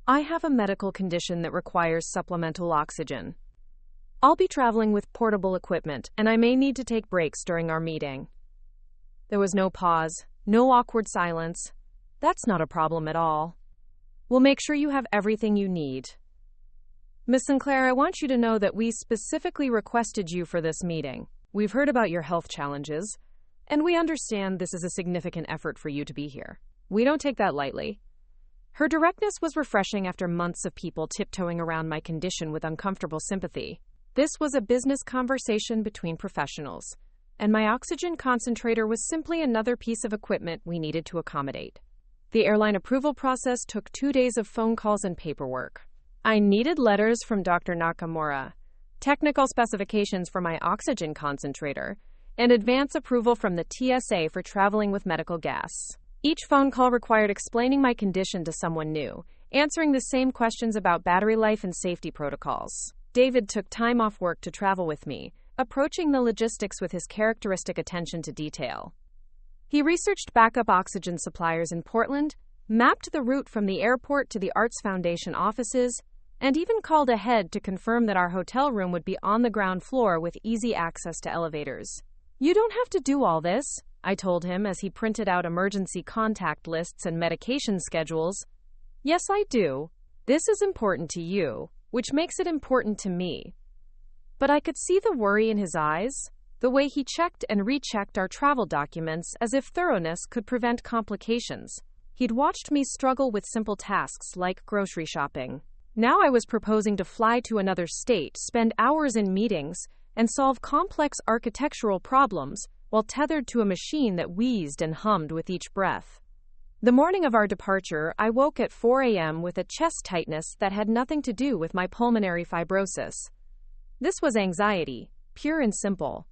"I have a medical condition that requires supplemental oxygen. I'll be traveling with portable equipment, and I may need to take breaks during our meeting." There was no pause, no awkward silence. "That's not a problem at all. We'll make sure you have everything you need." Miss Sinclair, I want you to know that we specifically requested you for this meeting. We've heard about your health challenges, and we understand this is a significant effort for you to be here. We don't take that lightly. Her directness was refreshing after months of people tiptoeing around my condition with uncomfortable sympathy. This was a business conversation between professionals, and my oxygen concentrator was simply another piece of equipment we needed to accommodate. The airline approval process took 2 days of phone calls and paperwork. I needed letters from Dr. Nakamura, technical specifications for my oxygen concentrator, and advance approval from the TSA for traveling with medical gas. Each phone call required explaining my condition to someone new, answering the same questions about battery life and safety protocols. David took time off work to travel with me, approaching the logistics with his characteristic attention to detail. He researched backup oxygen suppliers in Portland, mapped the route from the airport to the Arts Foundation offices, and even called ahead to confirm that our hotel room would be on the ground floor with easy access to elevators. "You don't have to do all this," I told him as he printed out emergency contact lists and medication schedules. "Yes, I do. This is important to you, which makes it important to me." But I could see the worry in his eyes, the way he checked and rechecked our travel documents as if thoroughness could prevent complications. He'd watched me struggle with simple tasks like grocery shopping. Now I was proposing to fly to another state, spend hours in meetings, and solve complex architectural problems while tethered to a machine that wheezed and hummed with each breath. The morning of our departure, I woke at 4 a.m. with a chest tightness that had nothing to do with my pulmonary fibrosis. This was anxiety, pure and simple.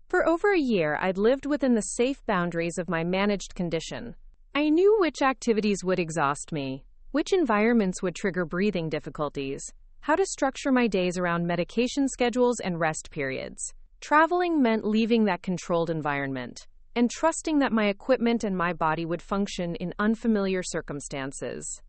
For over a year, I'd lived within the safe boundaries of my managed condition. I knew which activities would exhaust me, which environments would trigger breathing difficulties, how to structure my days around medication schedules and rest periods. Traveling meant leaving that controlled environment and trusting that my equipment and my body would function in unfamiliar circumstances.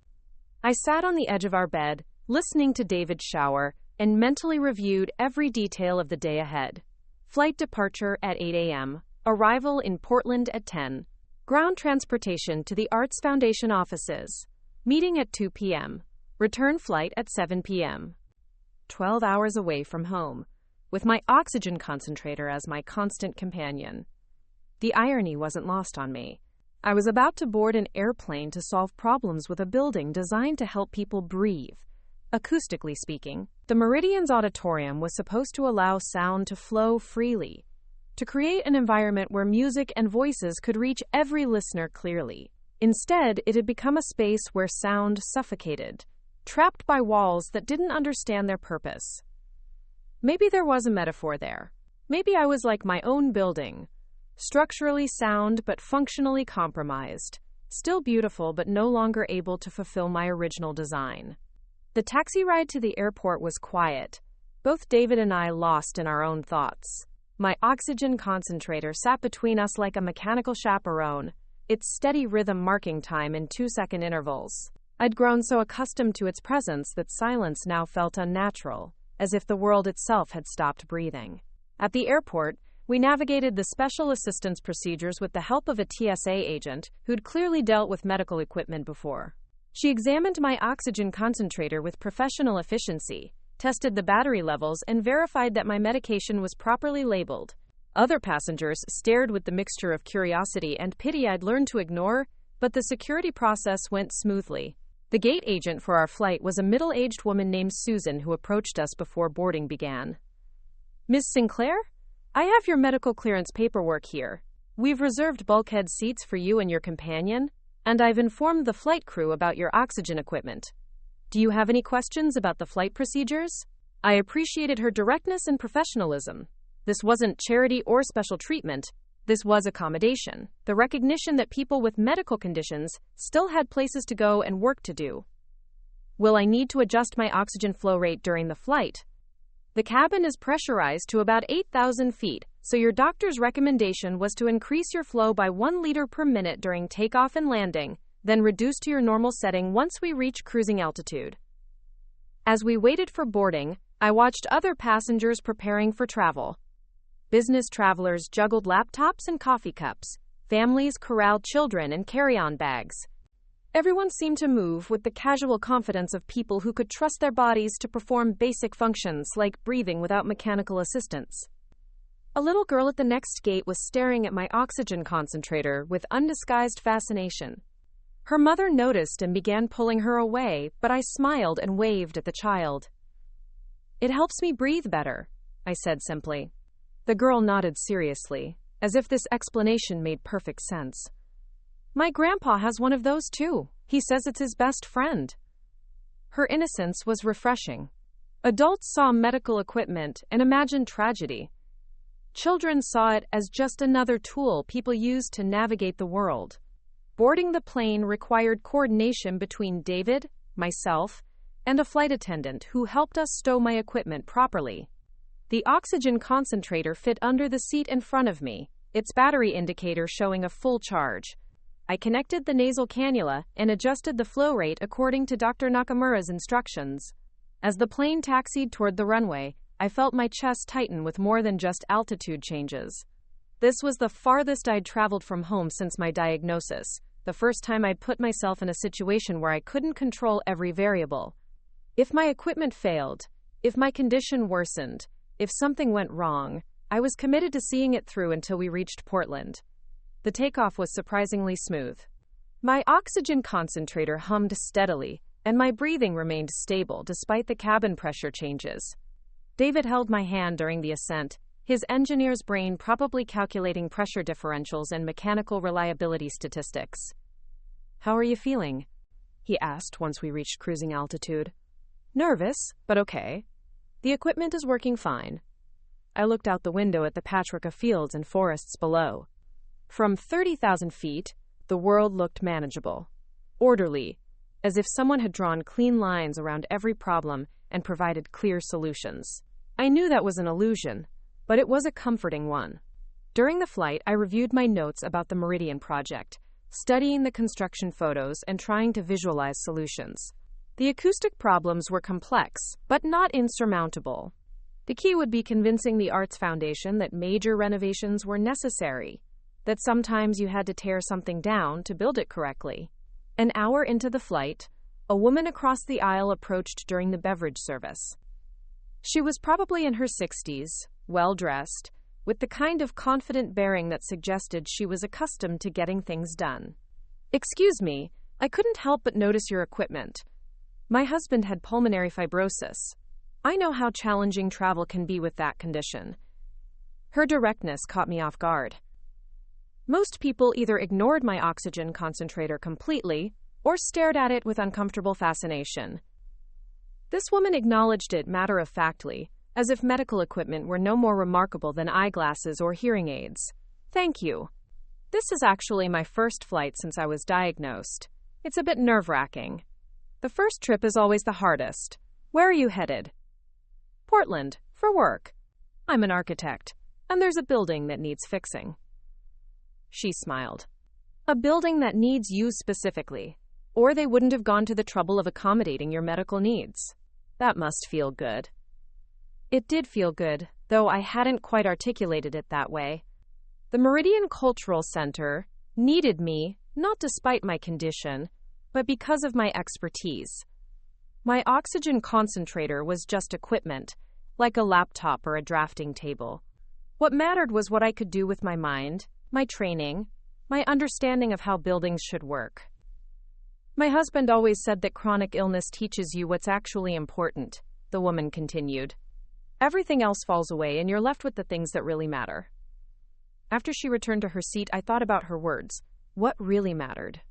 I sat on the edge of our bed, listening to David shower, and mentally reviewed every detail of the day ahead. Flight departure at 8 a.m., arrival in Portland at 10, ground transportation to the Arts Foundation offices, meeting at 2 p.m., return flight at 7 p.m. 12 hours away from home, with my oxygen concentrator as my constant companion. The irony wasn't lost on me. I was about to board an airplane to solve problems with a building designed to help people breathe. Acoustically speaking, the Meridian's auditorium was supposed to allow sound to flow freely, to create an environment where music and voices could reach every listener clearly. Instead, it had become a space where sound suffocated, trapped by walls that didn't understand their purpose. Maybe there was a metaphor there. Maybe I was like my own building, structurally sound but functionally compromised, still beautiful but no longer able to fulfill my original design. The taxi ride to the airport was quiet, both David and I lost in our own thoughts. My oxygen concentrator sat between us like a mechanical chaperone, its steady rhythm marking time in 2-second intervals. I'd grown so accustomed to its presence that silence now felt unnatural, as if the world itself had stopped breathing. At the airport, we navigated the special assistance procedures with the help of a TSA agent who'd clearly dealt with medical equipment before. She examined my oxygen concentrator with professional efficiency, tested the battery levels, and verified that my medication was properly labeled. Other passengers stared with the mixture of curiosity and pity I'd learned to ignore, but the security process went smoothly. The gate agent for our flight was a middle-aged woman named Susan who approached us before boarding began. "Ms. Sinclair? I have your medical clearance paperwork here. We've reserved bulkhead seats for you and your companion, and I've informed the flight crew about your oxygen equipment. Do you have any questions about the flight procedures?" I appreciated her directness and professionalism. This wasn't charity or special treatment. This was accommodation, the recognition that people with medical conditions still had places to go and work to do. "Will I need to adjust my oxygen flow rate during the flight?" "The cabin is pressurized to about 8,000 feet, so your doctor's recommendation was to increase your flow by 1 liter per minute during takeoff and landing, then reduce to your normal setting once we reach cruising altitude." As we waited for boarding, I watched other passengers preparing for travel. Business travelers juggled laptops and coffee cups. Families corralled children and carry-on bags. Everyone seemed to move with the casual confidence of people who could trust their bodies to perform basic functions like breathing without mechanical assistance. A little girl at the next gate was staring at my oxygen concentrator with undisguised fascination. Her mother noticed and began pulling her away, but I smiled and waved at the child. "It helps me breathe better," I said simply. The girl nodded seriously, as if this explanation made perfect sense. "My grandpa has one of those too. He says it's his best friend." Her innocence was refreshing. Adults saw medical equipment and imagined tragedy. Children saw it as just another tool people use to navigate the world. Boarding the plane required coordination between David, myself, and a flight attendant who helped us stow my equipment properly. The oxygen concentrator fit under the seat in front of me, its battery indicator showing a full charge. I connected the nasal cannula and adjusted the flow rate according to Dr. Nakamura's instructions. As the plane taxied toward the runway, I felt my chest tighten with more than just altitude changes. This was the farthest I'd traveled from home since my diagnosis, the first time I'd put myself in a situation where I couldn't control every variable. If my equipment failed, if my condition worsened, if something went wrong, I was committed to seeing it through until we reached Portland. The takeoff was surprisingly smooth. My oxygen concentrator hummed steadily, and my breathing remained stable despite the cabin pressure changes. David held my hand during the ascent, his engineer's brain probably calculating pressure differentials and mechanical reliability statistics. "How are you feeling?" he asked once we reached cruising altitude. "Nervous, but okay. The equipment is working fine." I looked out the window at the patchwork of fields and forests below. From 30,000 feet, the world looked manageable, orderly, as if someone had drawn clean lines around every problem and provided clear solutions. I knew that was an illusion, but it was a comforting one. During the flight, I reviewed my notes about the Meridian project, studying the construction photos and trying to visualize solutions. The acoustic problems were complex, but not insurmountable. The key would be convincing the Arts Foundation that major renovations were necessary, that sometimes you had to tear something down to build it correctly. An hour into the flight, a woman across the aisle approached during the beverage service. She was probably in her 60s, well-dressed, with the kind of confident bearing that suggested she was accustomed to getting things done. "Excuse me, I couldn't help but notice your equipment. My husband had pulmonary fibrosis. I know how challenging travel can be with that condition." Her directness caught me off guard. Most people either ignored my oxygen concentrator completely or stared at it with uncomfortable fascination. This woman acknowledged it matter-of-factly, as if medical equipment were no more remarkable than eyeglasses or hearing aids. "Thank you. This is actually my first flight since I was diagnosed. It's a bit nerve-wracking. The first trip is always the hardest. Where are you headed?" "Portland, for work. I'm an architect, and there's a building that needs fixing." She smiled. "A building that needs you specifically, or they wouldn't have gone to the trouble of accommodating your medical needs. That must feel good." It did feel good, though I hadn't quite articulated it that way. The Meridian Cultural Center needed me, not despite my condition, but because of my expertise. My oxygen concentrator was just equipment, like a laptop or a drafting table. What mattered was what I could do with my mind, my training, my understanding of how buildings should work. "My husband always said that chronic illness teaches you what's actually important," the woman continued. "Everything else falls away and you're left with the things that really matter." After she returned to her seat, I thought about her words. What really mattered?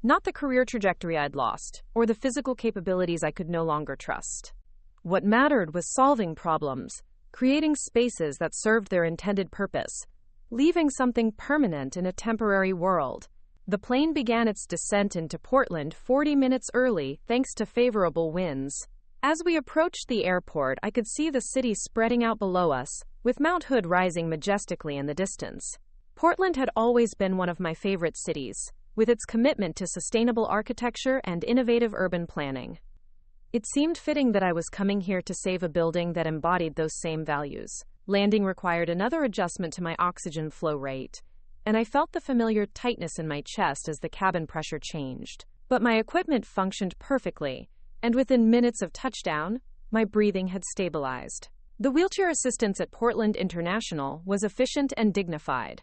Not the career trajectory I'd lost, or the physical capabilities I could no longer trust. What mattered was solving problems, creating spaces that served their intended purpose, leaving something permanent in a temporary world. The plane began its descent into Portland 40 minutes early thanks to favorable winds. As we approached the airport, I could see the city spreading out below us, with Mount Hood rising majestically in the distance. Portland had always been one of my favorite cities, with its commitment to sustainable architecture and innovative urban planning. It seemed fitting that I was coming here to save a building that embodied those same values. Landing required another adjustment to my oxygen flow rate, and I felt the familiar tightness in my chest as the cabin pressure changed. But my equipment functioned perfectly, and within minutes of touchdown, my breathing had stabilized. The wheelchair assistance at Portland International was efficient and dignified.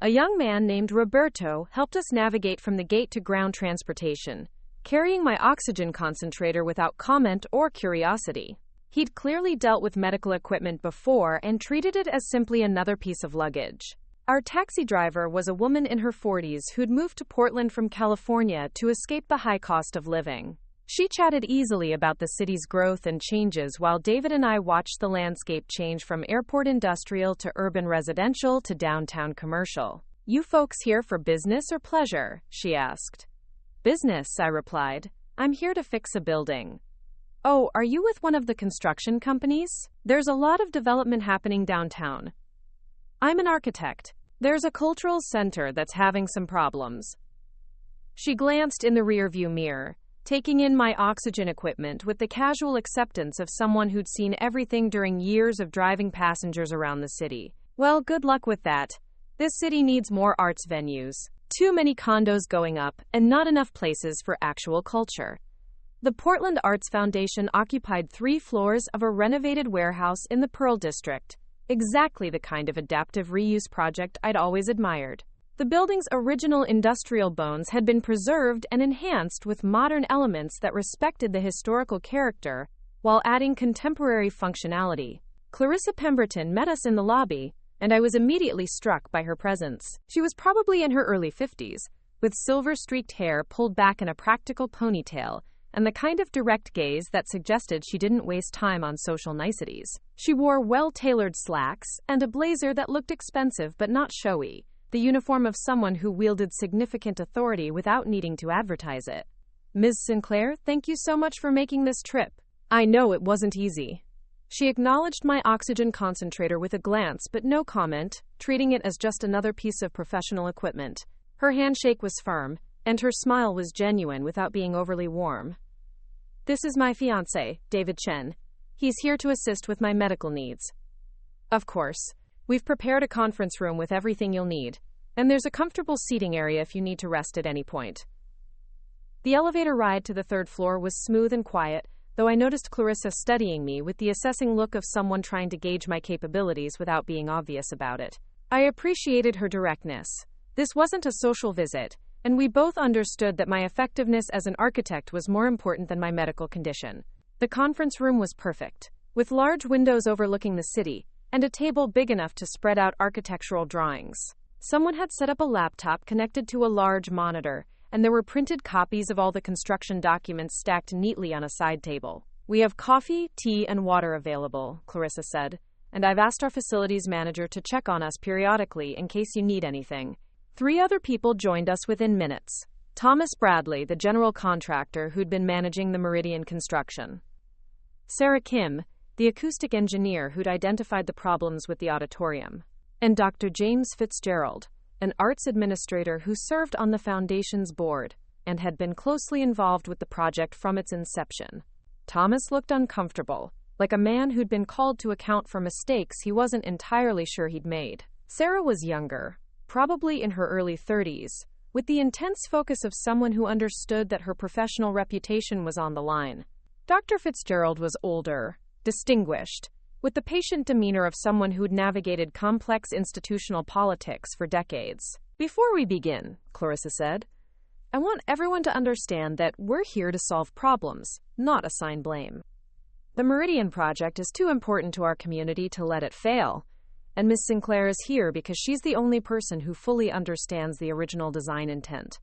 A young man named Roberto helped us navigate from the gate to ground transportation, carrying my oxygen concentrator without comment or curiosity. He'd clearly dealt with medical equipment before and treated it as simply another piece of luggage. Our taxi driver was a woman in her 40s who'd moved to Portland from California to escape the high cost of living. She chatted easily about the city's growth and changes while David and I watched the landscape change from airport industrial to urban residential to downtown commercial. "You folks here for business or pleasure?" she asked. "Business," I replied. "I'm here to fix a building." "Oh, are you with one of the construction companies? There's a lot of development happening downtown." "I'm an architect. There's a cultural center that's having some problems." She glanced in the rearview mirror, taking in my oxygen equipment with the casual acceptance of someone who'd seen everything during years of driving passengers around the city. "Well, good luck with that. This city needs more arts venues. Too many condos going up, and not enough places for actual culture." The Portland Arts Foundation occupied 3 floors of a renovated warehouse in the Pearl District, exactly the kind of adaptive reuse project I'd always admired. The building's original industrial bones had been preserved and enhanced with modern elements that respected the historical character, while adding contemporary functionality. Clarissa Pemberton met us in the lobby, and I was immediately struck by her presence. She was probably in her early 50s, with silver-streaked hair pulled back in a practical ponytail, and the kind of direct gaze that suggested she didn't waste time on social niceties. She wore well-tailored slacks and a blazer that looked expensive but not showy, the uniform of someone who wielded significant authority without needing to advertise it. "Ms. Sinclair, thank you so much for making this trip. I know it wasn't easy." She acknowledged my oxygen concentrator with a glance but no comment, treating it as just another piece of professional equipment. Her handshake was firm, and her smile was genuine without being overly warm. "This is my fiancé, David Chen. He's here to assist with my medical needs." "Of course. We've prepared a conference room with everything you'll need, and there's a comfortable seating area if you need to rest at any point." The elevator ride to the 3rd floor was smooth and quiet, though I noticed Clarissa studying me with the assessing look of someone trying to gauge my capabilities without being obvious about it. I appreciated her directness. This wasn't a social visit, and we both understood that my effectiveness as an architect was more important than my medical condition. The conference room was perfect, with large windows overlooking the city, and a table big enough to spread out architectural drawings. Someone had set up a laptop connected to a large monitor, and there were printed copies of all the construction documents stacked neatly on a side table. "We have coffee, tea, and water available," Clarissa said, "and I've asked our facilities manager to check on us periodically in case you need anything." 3 other people joined us within minutes. Thomas Bradley, the general contractor who'd been managing the Meridian construction. Sarah Kim, the acoustic engineer who'd identified the problems with the auditorium. And Dr. James Fitzgerald, an arts administrator who served on the foundation's board and had been closely involved with the project from its inception. Thomas looked uncomfortable, like a man who'd been called to account for mistakes he wasn't entirely sure he'd made. Sarah was younger, probably in her early 30s, with the intense focus of someone who understood that her professional reputation was on the line. Dr. Fitzgerald was older, distinguished, with the patient demeanor of someone who'd navigated complex institutional politics for decades. "Before we begin," Clarissa said, "I want everyone to understand that we're here to solve problems, not assign blame. The Meridian project is too important to our community to let it fail, and Ms. Sinclair is here because she's the only person who fully understands the original design intent."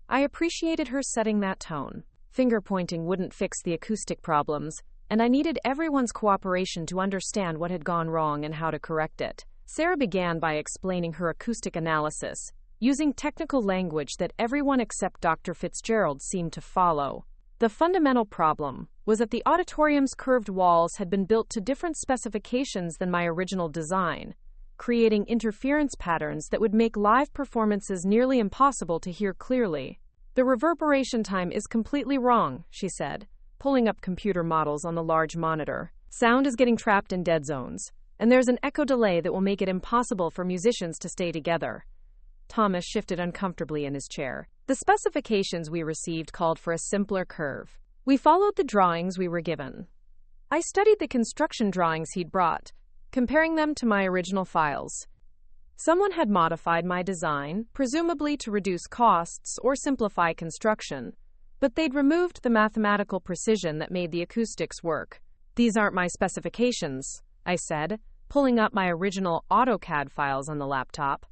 I appreciated her setting that tone. Finger-pointing wouldn't fix the acoustic problems, and I needed everyone's cooperation to understand what had gone wrong and how to correct it. Sarah began by explaining her acoustic analysis, using technical language that everyone except Dr. Fitzgerald seemed to follow. The fundamental problem was that the auditorium's curved walls had been built to different specifications than my original design, creating interference patterns that would make live performances nearly impossible to hear clearly. "The reverberation time is completely wrong," she said, pulling up computer models on the large monitor. "Sound is getting trapped in dead zones, and there's an echo delay that will make it impossible for musicians to stay together. Thomas shifted uncomfortably in his chair. The specifications we received called for a simpler curve. We followed the drawings we were given. I studied the construction drawings he'd brought, comparing them to my original files. Someone had modified my design, presumably to reduce costs or simplify construction, but they'd removed the mathematical precision that made the acoustics work. These aren't my specifications, I said, pulling up my original AutoCAD files on the laptop.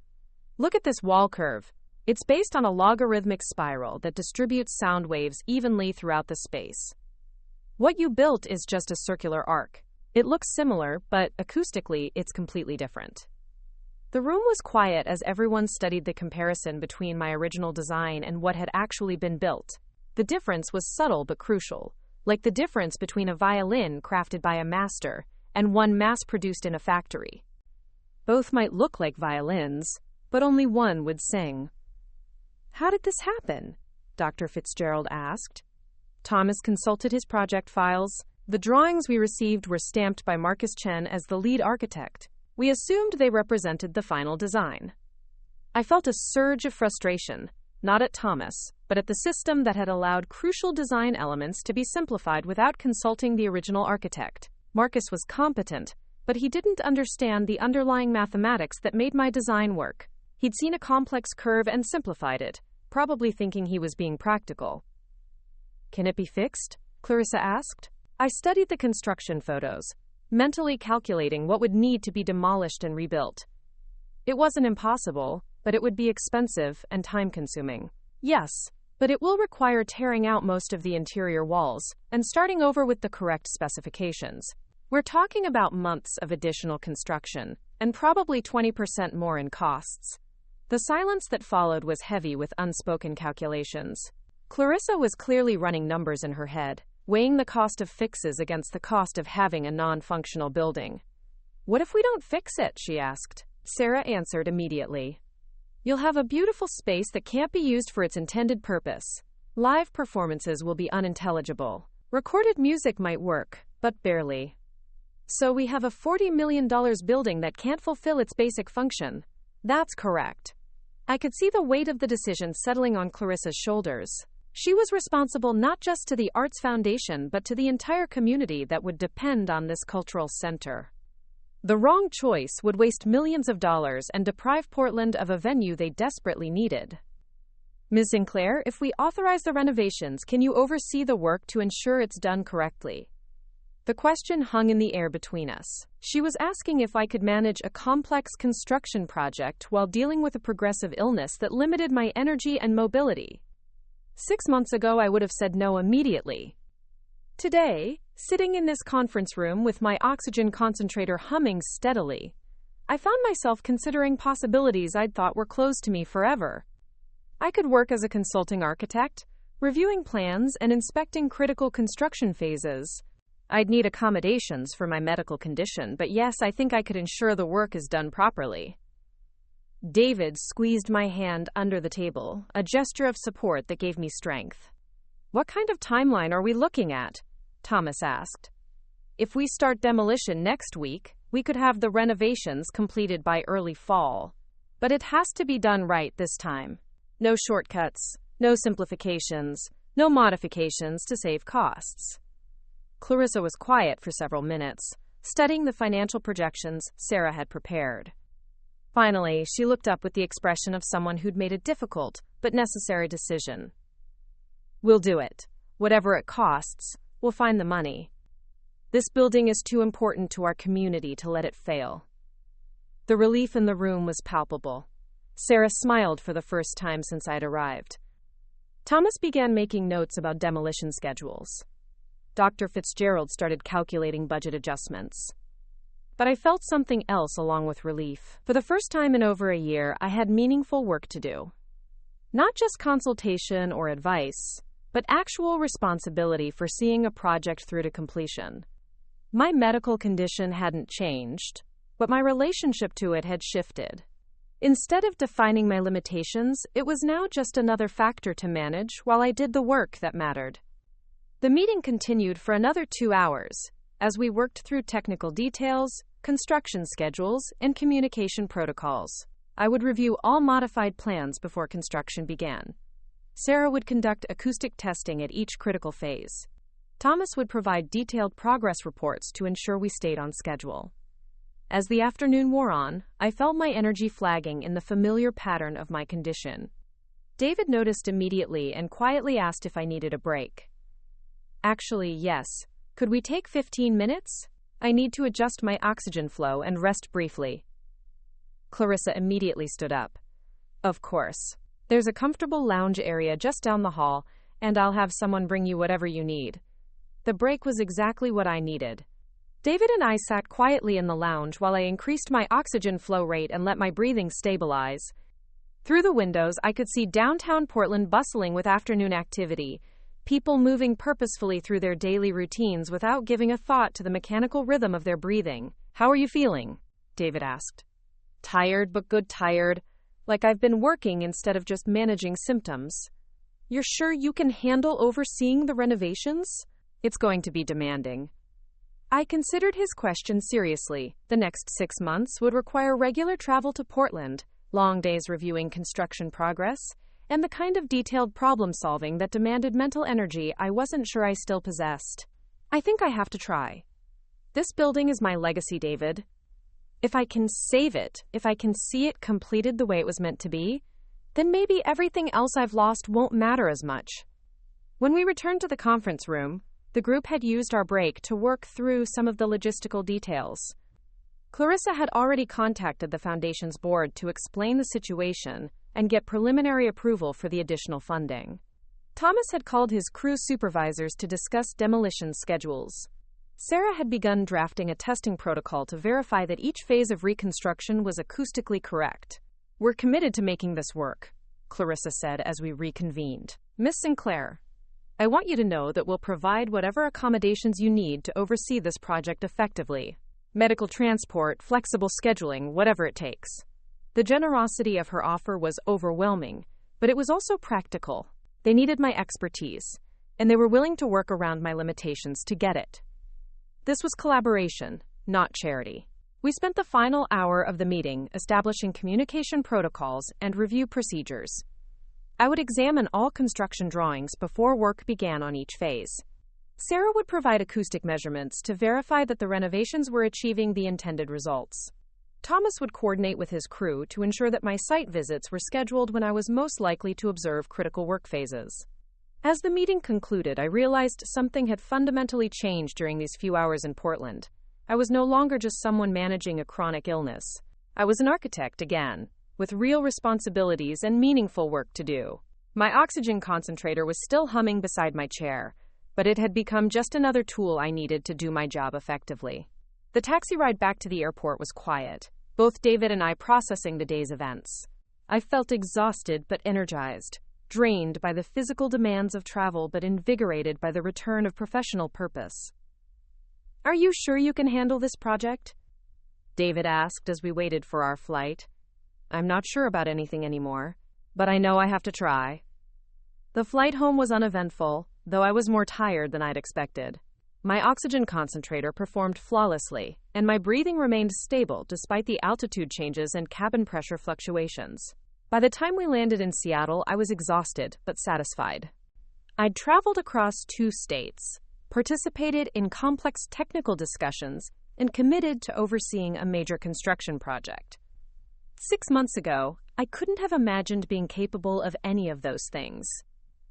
Look at this wall curve. It's based on a logarithmic spiral that distributes sound waves evenly throughout the space. What you built is just a circular arc. It looks similar, but acoustically, it's completely different. The room was quiet as everyone studied the comparison between my original design and what had actually been built. The difference was subtle but crucial, like the difference between a violin crafted by a master and one mass-produced in a factory. Both might look like violins, but only one would sing. How did this happen? Dr. Fitzgerald asked. Thomas consulted his project files. The drawings we received were stamped by Marcus Chen as the lead architect. We assumed they represented the final design. I felt a surge of frustration, not at Thomas, but at the system that had allowed crucial design elements to be simplified without consulting the original architect. Marcus was competent, but he didn't understand the underlying mathematics that made my design work. He'd seen a complex curve and simplified it, probably thinking he was being practical. Can it be fixed? Clarissa asked. I studied the construction photos, mentally calculating what would need to be demolished and rebuilt. It wasn't impossible, but it would be expensive and time-consuming. Yes, but it will require tearing out most of the interior walls and starting over with the correct specifications. We're talking about months of additional construction and probably 20% more in costs. The silence that followed was heavy with unspoken calculations. Clarissa was clearly running numbers in her head, weighing the cost of fixes against the cost of having a non-functional building. What if we don't fix it? She asked. Sarah answered immediately. You'll have a beautiful space that can't be used for its intended purpose. Live performances will be unintelligible. Recorded music might work, but barely. So we have a $40 million building that can't fulfill its basic function. That's correct. I could see the weight of the decision settling on Clarissa's shoulders. She was responsible not just to the Arts Foundation but to the entire community that would depend on this cultural center. The wrong choice would waste millions of dollars and deprive Portland of a venue they desperately needed. Ms. Sinclair, if we authorize the renovations, can you oversee the work to ensure it's done correctly? The question hung in the air between us. She was asking if I could manage a complex construction project while dealing with a progressive illness that limited my energy and mobility. 6 months ago, I would have said no immediately. Today, sitting in this conference room with my oxygen concentrator humming steadily, I found myself considering possibilities I'd thought were closed to me forever. I could work as a consulting architect, reviewing plans and inspecting critical construction phases. I'd need accommodations for my medical condition, but yes, I think I could ensure the work is done properly. David squeezed my hand under the table, a gesture of support that gave me strength. What kind of timeline are we looking at? Thomas asked. If we start demolition next week, we could have the renovations completed by early fall. But it has to be done right this time. No shortcuts, no simplifications, no modifications to save costs. Clarissa was quiet for several minutes, studying the financial projections Sarah had prepared. Finally, she looked up with the expression of someone who'd made a difficult but necessary decision. We'll do it. Whatever it costs, we'll find the money. This building is too important to our community to let it fail. The relief in the room was palpable. Sarah smiled for the first time since I'd arrived. Thomas began making notes about demolition schedules. Dr. Fitzgerald started calculating budget adjustments. But I felt something else along with relief. For the first time in over a year, I had meaningful work to do. Not just consultation or advice, but actual responsibility for seeing a project through to completion. My medical condition hadn't changed, but my relationship to it had shifted. Instead of defining my limitations, it was now just another factor to manage while I did the work that mattered. The meeting continued for another 2 hours, as we worked through technical details, construction schedules, and communication protocols. I would review all modified plans before construction began. Sarah would conduct acoustic testing at each critical phase. Thomas would provide detailed progress reports to ensure we stayed on schedule. As the afternoon wore on, I felt my energy flagging in the familiar pattern of my condition. David noticed immediately and quietly asked if I needed a break. Actually, yes. Could we take 15 minutes? I need to adjust my oxygen flow and rest briefly. Clarissa immediately stood up. Of course. There's a comfortable lounge area just down the hall, and I'll have someone bring you whatever you need. The break was exactly what I needed. David and I sat quietly in the lounge while I increased my oxygen flow rate and let my breathing stabilize. Through the windows, I could see downtown Portland bustling with afternoon activity, people moving purposefully through their daily routines without giving a thought to the mechanical rhythm of their breathing. How are you feeling? David asked. Tired, but good tired. Like I've been working instead of just managing symptoms. You're sure you can handle overseeing the renovations? It's going to be demanding. I considered his question seriously. The next 6 months would require regular travel to Portland, long days reviewing construction progress, and the kind of detailed problem-solving that demanded mental energy I wasn't sure I still possessed. I think I have to try. This building is my legacy, David. If I can save it, if I can see it completed the way it was meant to be, then maybe everything else I've lost won't matter as much. When we returned to the conference room, the group had used our break to work through some of the logistical details. Clarissa had already contacted the Foundation's board to explain the situation and get preliminary approval for the additional funding. Thomas had called his crew supervisors to discuss demolition schedules. Sarah had begun drafting a testing protocol to verify that each phase of reconstruction was acoustically correct. We're committed to making this work, Clarissa said as we reconvened. Miss Sinclair, I want you to know that we'll provide whatever accommodations you need to oversee this project effectively. Medical transport, flexible scheduling, whatever it takes. The generosity of her offer was overwhelming, but it was also practical. They needed my expertise, and they were willing to work around my limitations to get it. This was collaboration, not charity. We spent the final hour of the meeting establishing communication protocols and review procedures. I would examine all construction drawings before work began on each phase. Sarah would provide acoustic measurements to verify that the renovations were achieving the intended results. Thomas would coordinate with his crew to ensure that my site visits were scheduled when I was most likely to observe critical work phases. As the meeting concluded, I realized something had fundamentally changed during these few hours in Portland. I was no longer just someone managing a chronic illness. I was an architect again, with real responsibilities and meaningful work to do. My oxygen concentrator was still humming beside my chair, but it had become just another tool I needed to do my job effectively. The taxi ride back to the airport was quiet, both David and I processing the day's events. I felt exhausted but energized, drained by the physical demands of travel but invigorated by the return of professional purpose. Are you sure you can handle this project? David asked as we waited for our flight. I'm not sure about anything anymore, but I know I have to try. The flight home was uneventful, though I was more tired than I'd expected. My oxygen concentrator performed flawlessly, and my breathing remained stable despite the altitude changes and cabin pressure fluctuations. By the time we landed in Seattle, I was exhausted but satisfied. I'd traveled across 2 states, participated in complex technical discussions, and committed to overseeing a major construction project. 6 months ago, I couldn't have imagined being capable of any of those things.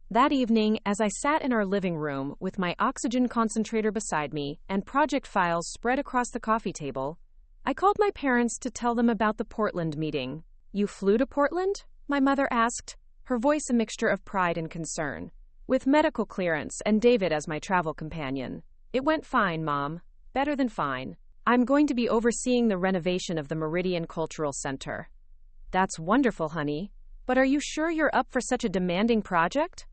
That evening, as I sat in our living room with my oxygen concentrator beside me and project files spread across the coffee table, I called my parents to tell them about the Portland meeting. You flew to Portland? My mother asked, her voice a mixture of pride and concern. With medical clearance and David as my travel companion. It went fine, Mom. Better than fine. I'm going to be overseeing the renovation of the Meridian Cultural Center. That's wonderful, honey. But are you sure you're up for such a demanding project?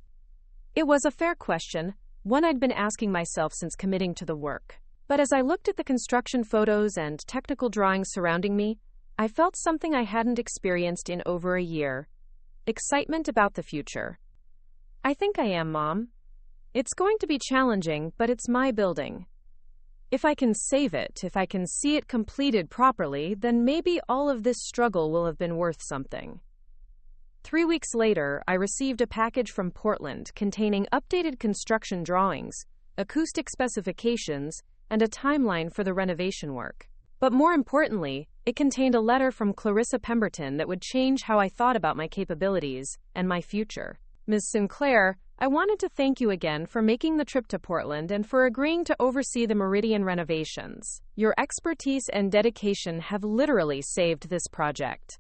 It was a fair question, one I'd been asking myself since committing to the work. But as I looked at the construction photos and technical drawings surrounding me, I felt something I hadn't experienced in over a year. Excitement about the future. I think I am, Mom. It's going to be challenging, but it's my building. If I can save it, if I can see it completed properly, then maybe all of this struggle will have been worth something. 3 weeks later, I received a package from Portland containing updated construction drawings, acoustic specifications, and a timeline for the renovation work. But more importantly, it contained a letter from Clarissa Pemberton that would change how I thought about my capabilities and my future. Ms. Sinclair, I wanted to thank you again for making the trip to Portland and for agreeing to oversee the Meridian renovations. Your expertise and dedication have literally saved this project.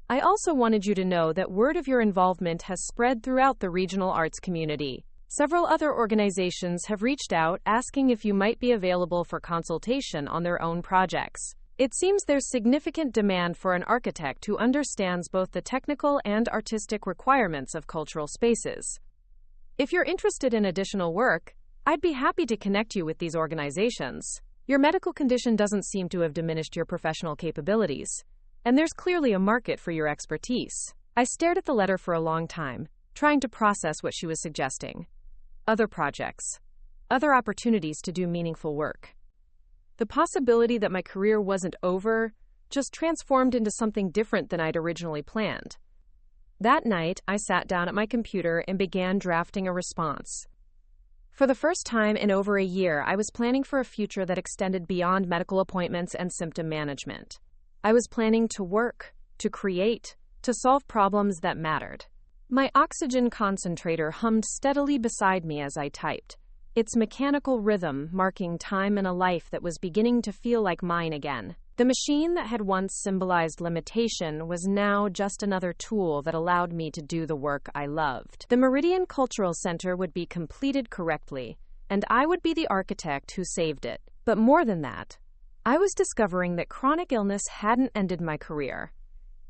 I also wanted you to know that word of your involvement has spread throughout the regional arts community. Several other organizations have reached out asking if you might be available for consultation on their own projects. It seems there's significant demand for an architect who understands both the technical and artistic requirements of cultural spaces. If you're interested in additional work, I'd be happy to connect you with these organizations. Your medical condition doesn't seem to have diminished your professional capabilities, and there's clearly a market for your expertise. I stared at the letter for a long time, trying to process what she was suggesting. Other projects. Other opportunities to do meaningful work. The possibility that my career wasn't over just transformed into something different than I'd originally planned. That night, I sat down at my computer and began drafting a response. For the first time in over a year, I was planning for a future that extended beyond medical appointments and symptom management. I was planning to work, to create, to solve problems that mattered. My oxygen concentrator hummed steadily beside me as I typed, its mechanical rhythm marking time in a life that was beginning to feel like mine again. The machine that had once symbolized limitation was now just another tool that allowed me to do the work I loved. The Meridian Cultural Center would be completed correctly, and I would be the architect who saved it. But more than that, I was discovering that chronic illness hadn't ended my career.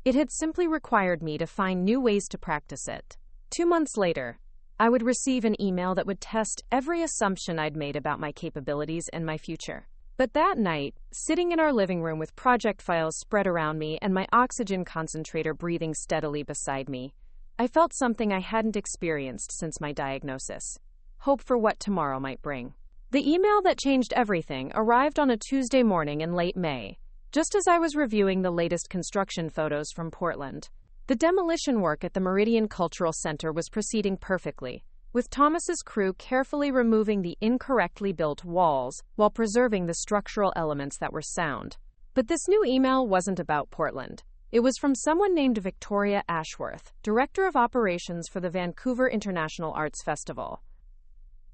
It had simply required me to find new ways to practice it. 2 months later, I would receive an email that would test every assumption I'd made about my capabilities and my future. But that night, sitting in our living room with project files spread around me and my oxygen concentrator breathing steadily beside me, I felt something I hadn't experienced since my diagnosis. Hope for what tomorrow might bring. The email that changed everything arrived on a Tuesday morning in late May, just as I was reviewing the latest construction photos from Portland. The demolition work at the Meridian Cultural Center was proceeding perfectly, with Thomas's crew carefully removing the incorrectly built walls while preserving the structural elements that were sound. But this new email wasn't about Portland. It was from someone named Victoria Ashworth, Director of Operations for the Vancouver International Arts Festival.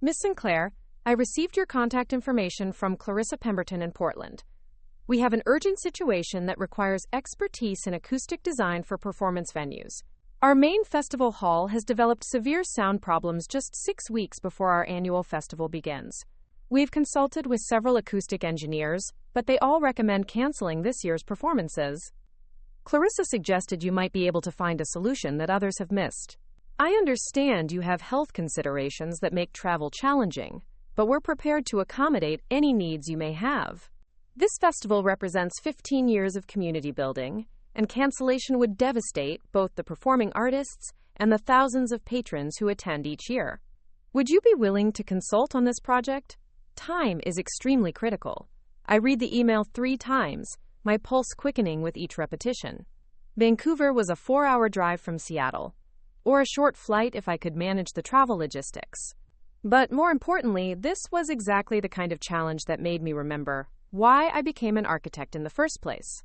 Ms. Sinclair, I received your contact information from Clarissa Pemberton in Portland. We have an urgent situation that requires expertise in acoustic design for performance venues. Our main festival hall has developed severe sound problems just 6 weeks before our annual festival begins. We've consulted with several acoustic engineers, but they all recommend canceling this year's performances. Clarissa suggested you might be able to find a solution that others have missed. I understand you have health considerations that make travel challenging, but we're prepared to accommodate any needs you may have. This festival represents 15 years of community building, and cancellation would devastate both the performing artists and the thousands of patrons who attend each year. Would you be willing to consult on this project? Time is extremely critical. I read the email 3 times, my pulse quickening with each repetition. Vancouver was a 4-hour drive from Seattle, or a short flight if I could manage the travel logistics. But more importantly, this was exactly the kind of challenge that made me remember why I became an architect in the first place.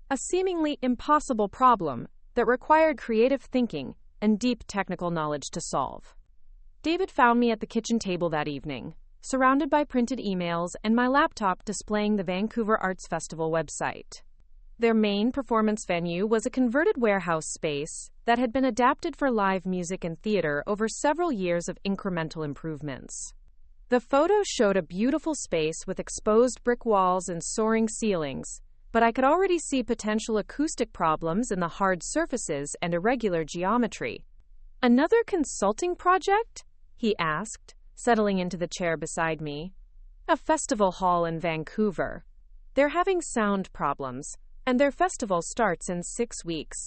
A seemingly impossible problem that required creative thinking and deep technical knowledge to solve. David found me at the kitchen table that evening, surrounded by printed emails and my laptop displaying the Vancouver Arts Festival website. Their main performance venue was a converted warehouse space that had been adapted for live music and theater over several years of incremental improvements. The photos showed a beautiful space with exposed brick walls and soaring ceilings, but I could already see potential acoustic problems in the hard surfaces and irregular geometry. Another consulting project? He asked, settling into the chair beside me. A festival hall in Vancouver. They're having sound problems, and their festival starts in 6 weeks.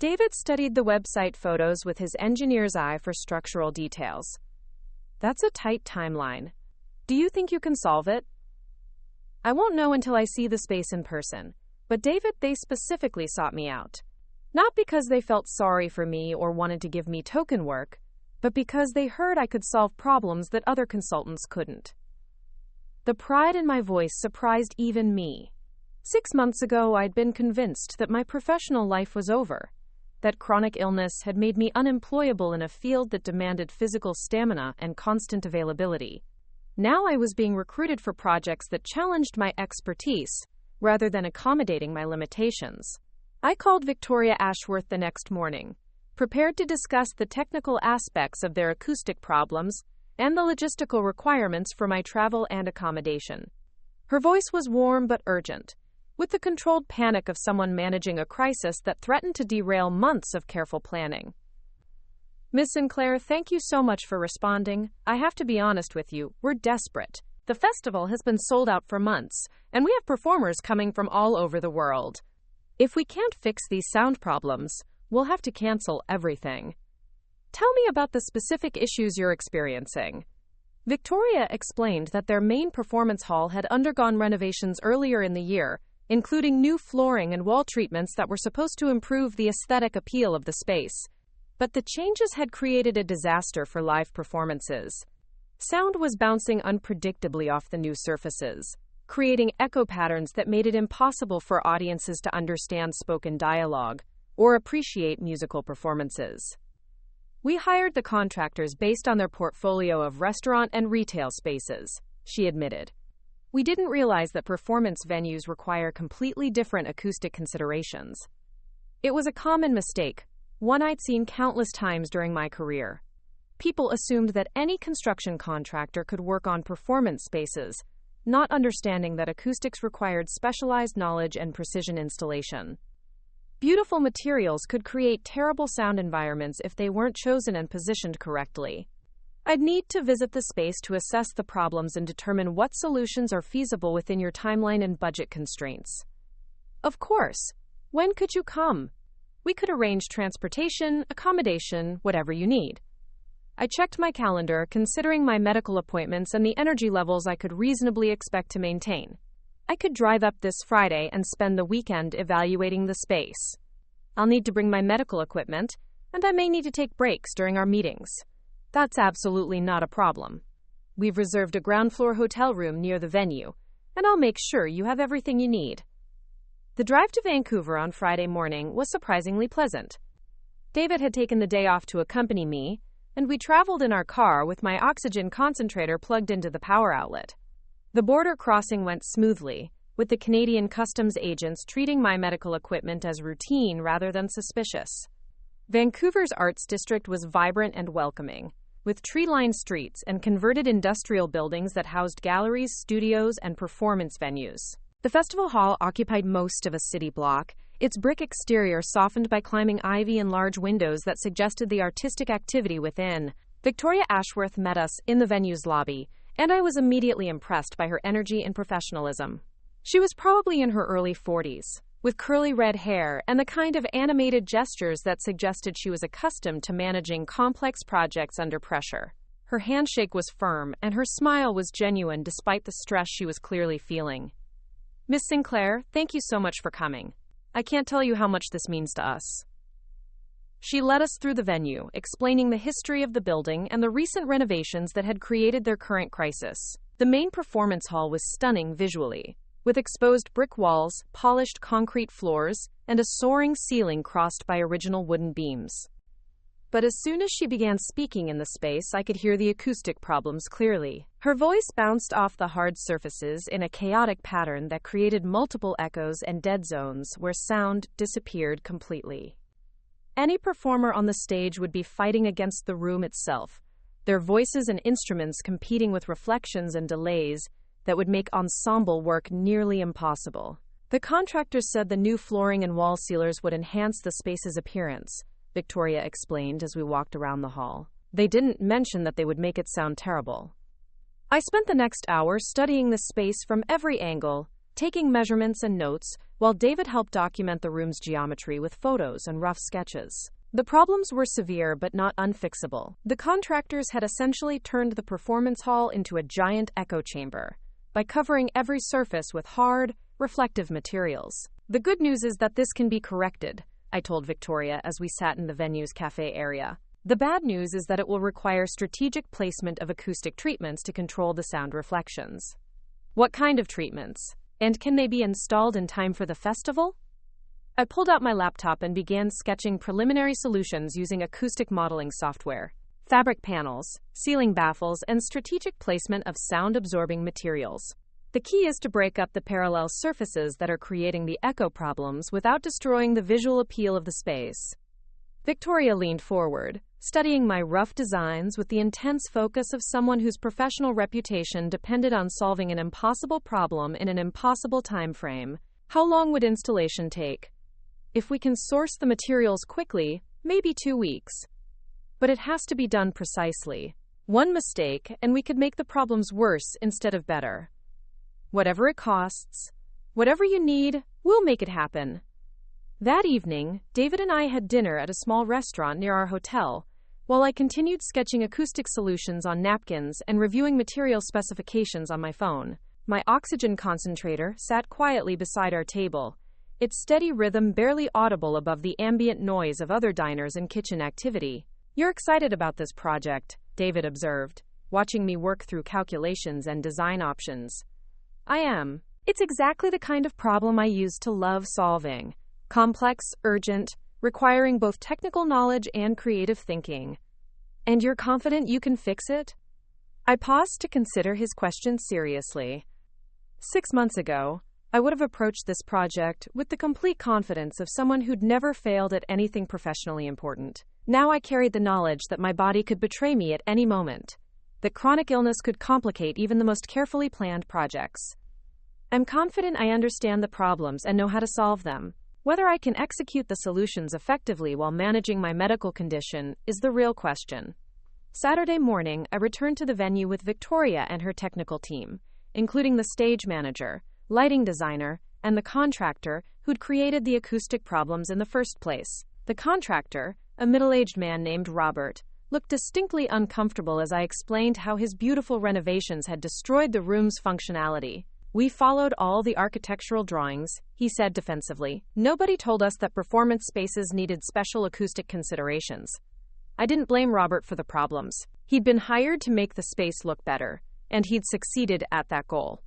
David studied the website photos with his engineer's eye for structural details. That's a tight timeline. Do you think you can solve it? I won't know until I see the space in person, but David, they specifically sought me out. Not because they felt sorry for me or wanted to give me token work, but because they heard I could solve problems that other consultants couldn't. The pride in my voice surprised even me. 6 months ago, I'd been convinced that my professional life was over, that chronic illness had made me unemployable in a field that demanded physical stamina and constant availability. Now I was being recruited for projects that challenged my expertise, rather than accommodating my limitations. I called Victoria Ashworth the next morning, prepared to discuss the technical aspects of their acoustic problems and the logistical requirements for my travel and accommodation. Her voice was warm but urgent, with the controlled panic of someone managing a crisis that threatened to derail months of careful planning. Ms. Sinclair, thank you so much for responding. I have to be honest with you, we're desperate. The festival has been sold out for months, and we have performers coming from all over the world. If we can't fix these sound problems, we'll have to cancel everything. Tell me about the specific issues you're experiencing. Victoria explained that their main performance hall had undergone renovations earlier in the year, including new flooring and wall treatments that were supposed to improve the aesthetic appeal of the space. But the changes had created a disaster for live performances. Sound was bouncing unpredictably off the new surfaces, creating echo patterns that made it impossible for audiences to understand spoken dialogue or appreciate musical performances. We hired the contractors based on their portfolio of restaurant and retail spaces, she admitted. We didn't realize that performance venues require completely different acoustic considerations. It was a common mistake, one I'd seen countless times during my career. People assumed that any construction contractor could work on performance spaces, not understanding that acoustics required specialized knowledge and precision installation. Beautiful materials could create terrible sound environments if they weren't chosen and positioned correctly. I'd need to visit the space to assess the problems and determine what solutions are feasible within your timeline and budget constraints. Of course. When could you come? We could arrange transportation, accommodation, whatever you need. I checked my calendar, considering my medical appointments and the energy levels I could reasonably expect to maintain. I could drive up this Friday and spend the weekend evaluating the space. I'll need to bring my medical equipment, and I may need to take breaks during our meetings. That's absolutely not a problem. We've reserved a ground floor hotel room near the venue, and I'll make sure you have everything you need. The drive to Vancouver on Friday morning was surprisingly pleasant. David had taken the day off to accompany me, and we traveled in our car with my oxygen concentrator plugged into the power outlet. The border crossing went smoothly, with the Canadian customs agents treating my medical equipment as routine rather than suspicious. Vancouver's arts district was vibrant and welcoming, with tree-lined streets and converted industrial buildings that housed galleries, studios, and performance venues. The festival hall occupied most of a city block, its brick exterior softened by climbing ivy and large windows that suggested the artistic activity within. Victoria Ashworth met us in the venue's lobby, and I was immediately impressed by her energy and professionalism. She was probably in her early 40s, with curly red hair and the kind of animated gestures that suggested she was accustomed to managing complex projects under pressure. Her handshake was firm, and her smile was genuine despite the stress she was clearly feeling. Miss Sinclair, thank you so much for coming. I can't tell you how much this means to us. She led us through the venue, explaining the history of the building and the recent renovations that had created their current crisis. The main performance hall was stunning visually, with exposed brick walls, polished concrete floors, and a soaring ceiling crossed by original wooden beams. But as soon as she began speaking in the space, I could hear the acoustic problems clearly. Her voice bounced off the hard surfaces in a chaotic pattern that created multiple echoes and dead zones where sound disappeared completely. Any performer on the stage would be fighting against the room itself, their voices and instruments competing with reflections and delays that would make ensemble work nearly impossible. The contractors said the new flooring and wall sealers would enhance the space's appearance, Victoria explained as we walked around the hall. They didn't mention that they would make it sound terrible. I spent the next hour studying the space from every angle, taking measurements and notes, while David helped document the room's geometry with photos and rough sketches. The problems were severe but not unfixable. The contractors had essentially turned the performance hall into a giant echo chamber by covering every surface with hard, reflective materials. The good news is that this can be corrected, I told Victoria as we sat in the venue's cafe area. The bad news is that it will require strategic placement of acoustic treatments to control the sound reflections. What kind of treatments? And can they be installed in time for the festival? I pulled out my laptop and began sketching preliminary solutions using acoustic modeling software. Fabric panels, ceiling baffles, and strategic placement of sound-absorbing materials. The key is to break up the parallel surfaces that are creating the echo problems without destroying the visual appeal of the space. Victoria leaned forward, studying my rough designs with the intense focus of someone whose professional reputation depended on solving an impossible problem in an impossible time frame. How long would installation take? If we can source the materials quickly, maybe 2 weeks. But it has to be done precisely. One mistake, and we could make the problems worse instead of better. Whatever it costs, whatever you need, we'll make it happen. That evening, David and I had dinner at a small restaurant near our hotel, while I continued sketching acoustic solutions on napkins and reviewing material specifications on my phone. My oxygen concentrator sat quietly beside our table, its steady rhythm barely audible above the ambient noise of other diners and kitchen activity. "You're excited about this project," David observed, watching me work through calculations and design options. "I am. It's exactly the kind of problem I used to love solving. Complex, urgent, requiring both technical knowledge and creative thinking. And you're confident you can fix it?" I paused to consider his question seriously. 6 months ago, I would have approached this project with the complete confidence of someone who'd never failed at anything professionally important. Now I carried the knowledge that my body could betray me at any moment, that chronic illness could complicate even the most carefully planned projects. I'm confident I understand the problems and know how to solve them. Whether I can execute the solutions effectively while managing my medical condition is the real question. Saturday morning, I returned to the venue with Victoria and her technical team, including the stage manager, lighting designer, and the contractor who'd created the acoustic problems in the first place. The contractor, a middle-aged man named Robert, looked distinctly uncomfortable as I explained how his beautiful renovations had destroyed the room's functionality. "We followed all the architectural drawings," he said defensively. "Nobody told us that performance spaces needed special acoustic considerations." I didn't blame Robert for the problems. He'd been hired to make the space look better, and he'd succeeded at that goal.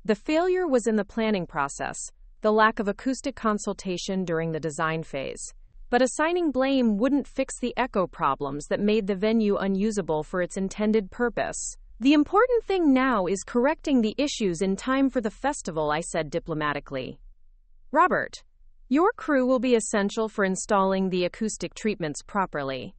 The failure was in the planning process, the lack of acoustic consultation during the design phase. But assigning blame wouldn't fix the echo problems that made the venue unusable for its intended purpose. "The important thing now is correcting the issues in time for the festival," I said diplomatically. "Robert, your crew will be essential for installing the acoustic treatments properly."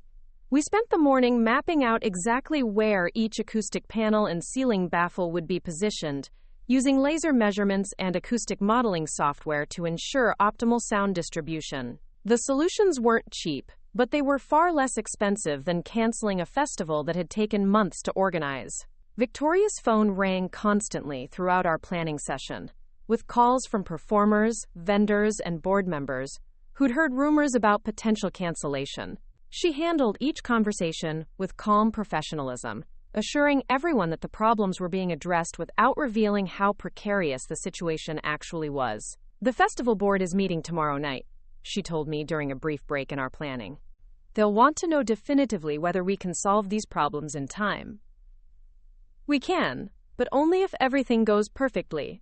We spent the morning mapping out exactly where each acoustic panel and ceiling baffle would be positioned, using laser measurements and acoustic modeling software to ensure optimal sound distribution. The solutions weren't cheap, but they were far less expensive than canceling a festival that had taken months to organize. Victoria's phone rang constantly throughout our planning session, with calls from performers, vendors, and board members who'd heard rumors about potential cancellation. She handled each conversation with calm professionalism, assuring everyone that the problems were being addressed without revealing how precarious the situation actually was. "The festival board is meeting tomorrow night," she told me during a brief break in our planning. "They'll want to know definitively whether we can solve these problems in time." "We can, but only if everything goes perfectly.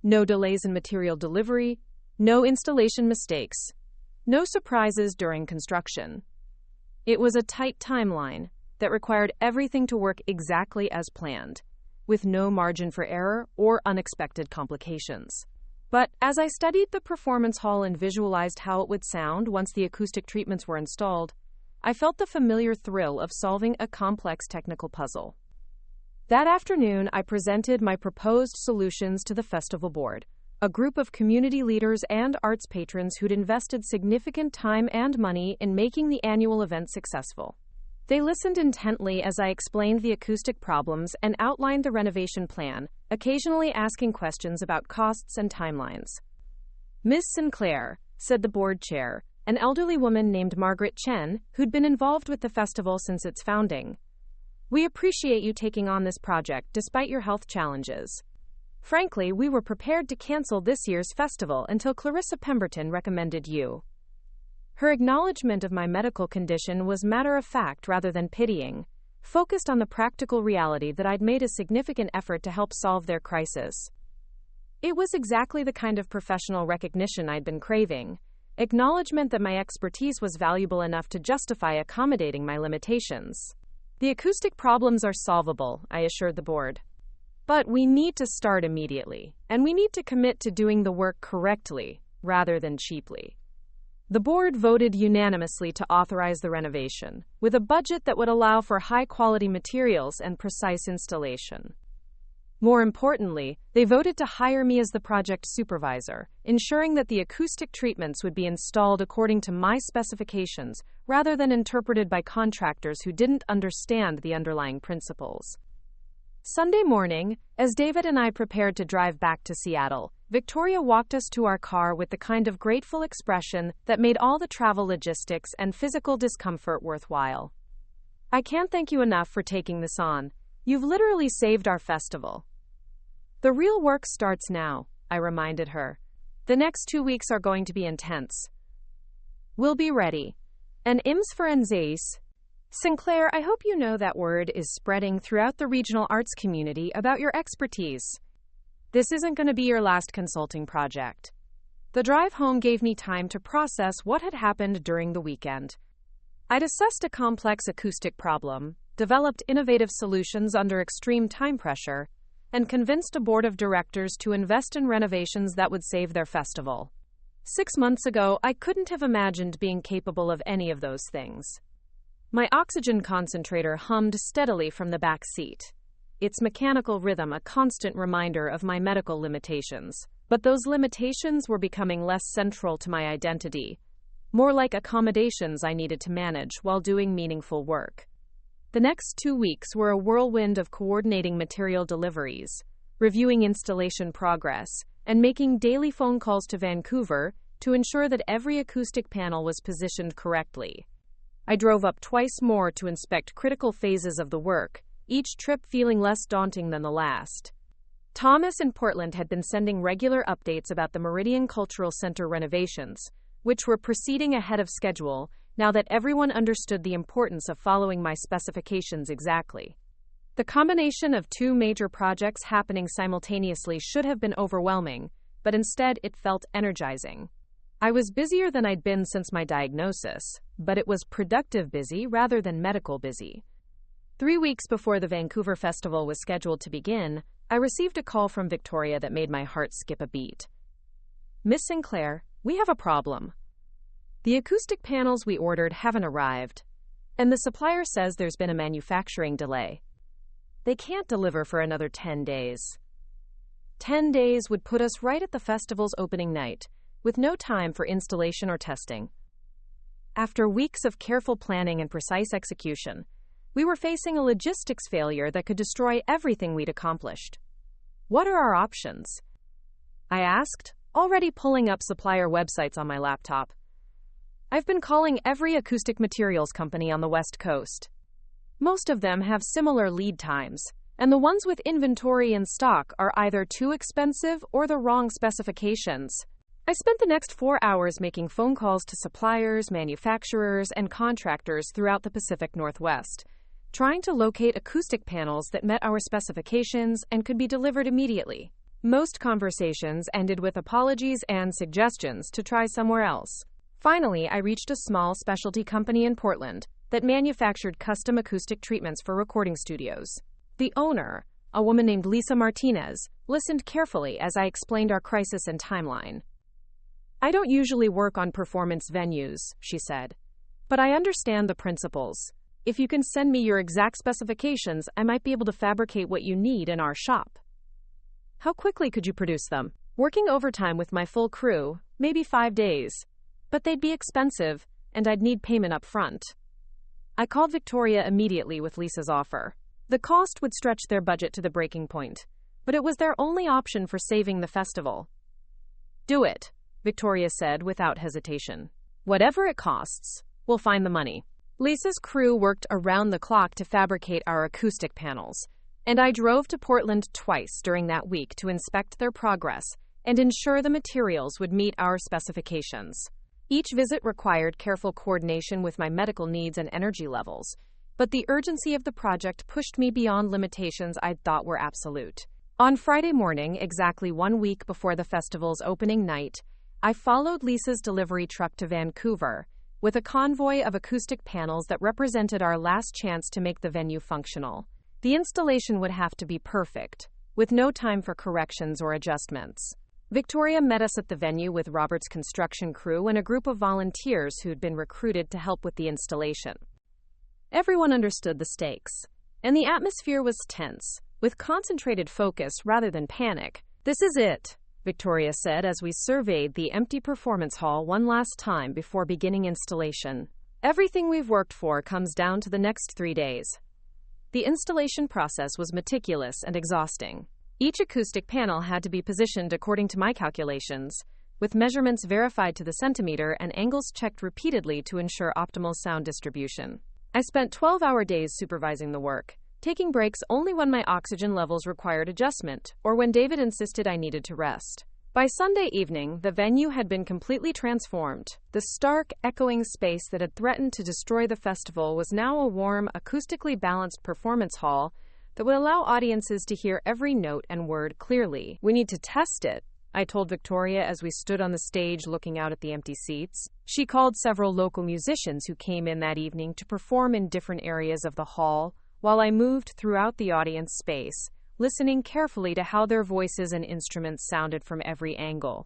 No delays in material delivery, no installation mistakes, no surprises during construction." It was a tight timeline that required everything to work exactly as planned, with no margin for error or unexpected complications. But as I studied the performance hall and visualized how it would sound once the acoustic treatments were installed, I felt the familiar thrill of solving a complex technical puzzle. That afternoon, I presented my proposed solutions to the festival board, a group of community leaders and arts patrons who'd invested significant time and money in making the annual event successful. They listened intently as I explained the acoustic problems and outlined the renovation plan, occasionally asking questions about costs and timelines. "Ms. Sinclair," said the board chair, an elderly woman named Margaret Chen, who'd been involved with the festival since its founding. "We appreciate you taking on this project despite your health challenges. Frankly, we were prepared to cancel this year's festival until Clarissa Pemberton recommended you." Her acknowledgement of my medical condition was matter-of-fact rather than pitying, focused on the practical reality that I'd made a significant effort to help solve their crisis. It was exactly the kind of professional recognition I'd been craving, acknowledgement that my expertise was valuable enough to justify accommodating my limitations. "The acoustic problems are solvable," I assured the board. "But we need to start immediately, and we need to commit to doing the work correctly, rather than cheaply." The board voted unanimously to authorize the renovation, with a budget that would allow for high-quality materials and precise installation. More importantly, they voted to hire me as the project supervisor, ensuring that the acoustic treatments would be installed according to my specifications, rather than interpreted by contractors who didn't understand the underlying principles. Sunday morning, as David and I prepared to drive back to Seattle, Victoria walked us to our car with the kind of grateful expression that made all the travel logistics and physical discomfort worthwhile. "I can't thank you enough for taking this on. You've literally saved our festival." "The real work starts now," I reminded her. "The next 2 weeks are going to be intense." "We'll be ready." And IMS for Enzeis. Sinclair, I hope you know that word is spreading throughout the regional arts community about your expertise. This isn't going to be your last consulting project. The drive home gave me time to process what had happened during the weekend. I'd assessed a complex acoustic problem, developed innovative solutions under extreme time pressure, and convinced a board of directors to invest in renovations that would save their festival. 6 months ago, I couldn't have imagined being capable of any of those things. My oxygen concentrator hummed steadily from the back seat, its mechanical rhythm a constant reminder of my medical limitations. But those limitations were becoming less central to my identity, more like accommodations I needed to manage while doing meaningful work. The next 2 weeks were a whirlwind of coordinating material deliveries, reviewing installation progress, and making daily phone calls to Vancouver to ensure that every acoustic panel was positioned correctly. I drove up twice more to inspect critical phases of the work, each trip feeling less daunting than the last. Thomas in Portland had been sending regular updates about the Meridian Cultural Center renovations, which were proceeding ahead of schedule now that everyone understood the importance of following my specifications exactly. The combination of 2 major projects happening simultaneously should have been overwhelming, but instead it felt energizing. I was busier than I'd been since my diagnosis, but it was productive busy rather than medical busy. 3 weeks before the Vancouver Festival was scheduled to begin, I received a call from Victoria that made my heart skip a beat. "Miss Sinclair, we have a problem. The acoustic panels we ordered haven't arrived, and the supplier says there's been a manufacturing delay. They can't deliver for another 10 days. 10 days would put us right at the festival's opening night, with no time for installation or testing." After weeks of careful planning and precise execution, we were facing a logistics failure that could destroy everything we'd accomplished. "What are our options?" I asked, already pulling up supplier websites on my laptop. I've been calling every acoustic materials company on the West Coast. Most of them have similar lead times, and the ones with inventory in stock are either too expensive or the wrong specifications. I spent the next 4 hours making phone calls to suppliers, manufacturers, and contractors throughout the Pacific Northwest, trying to locate acoustic panels that met our specifications and could be delivered immediately. Most conversations ended with apologies and suggestions to try somewhere else. Finally, I reached a small specialty company in Portland that manufactured custom acoustic treatments for recording studios. The owner, a woman named Lisa Martinez, listened carefully as I explained our crisis and timeline. "I don't usually work on performance venues," she said, "but I understand the principles. If you can send me your exact specifications, I might be able to fabricate what you need in our shop." "How quickly could you produce them?" "Working overtime with my full crew, maybe 5 days. But they'd be expensive, and I'd need payment up front." I called Victoria immediately with Lisa's offer. The cost would stretch their budget to the breaking point, but it was their only option for saving the festival. "Do it," Victoria said without hesitation. Whatever it costs, we'll find the money. Lisa's crew worked around the clock to fabricate our acoustic panels, and I drove to Portland twice during that week to inspect their progress and ensure the materials would meet our specifications. Each visit required careful coordination with my medical needs and energy levels, but the urgency of the project pushed me beyond limitations I'd thought were absolute. On Friday morning, exactly 1 week before the festival's opening night, I followed Lisa's delivery truck to Vancouver with a convoy of acoustic panels that represented our last chance to make the venue functional. The installation would have to be perfect, with no time for corrections or adjustments. Victoria met us at the venue with Robert's construction crew and a group of volunteers who'd been recruited to help with the installation. Everyone understood the stakes, and the atmosphere was tense, with concentrated focus rather than panic. "This is it," Victoria said as we surveyed the empty performance hall one last time before beginning installation. "Everything we've worked for comes down to the next 3 days." The installation process was meticulous and exhausting. Each acoustic panel had to be positioned according to my calculations, with measurements verified to the centimeter and angles checked repeatedly to ensure optimal sound distribution. I spent 12-hour days supervising the work, taking breaks only when my oxygen levels required adjustment or when David insisted I needed to rest. By Sunday evening, the venue had been completely transformed. The stark, echoing space that had threatened to destroy the festival was now a warm, acoustically balanced performance hall that would allow audiences to hear every note and word clearly. "We need to test it," I told Victoria as we stood on the stage looking out at the empty seats. She called several local musicians who came in that evening to perform in different areas of the hall, while I moved throughout the audience space, listening carefully to how their voices and instruments sounded from every angle.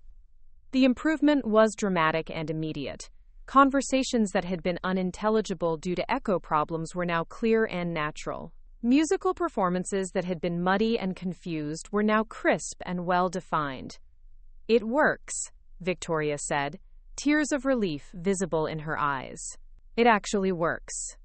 The improvement was dramatic and immediate. Conversations that had been unintelligible due to echo problems were now clear and natural. Musical performances that had been muddy and confused were now crisp and well-defined. "It works," Victoria said, tears of relief visible in her eyes. "It actually works."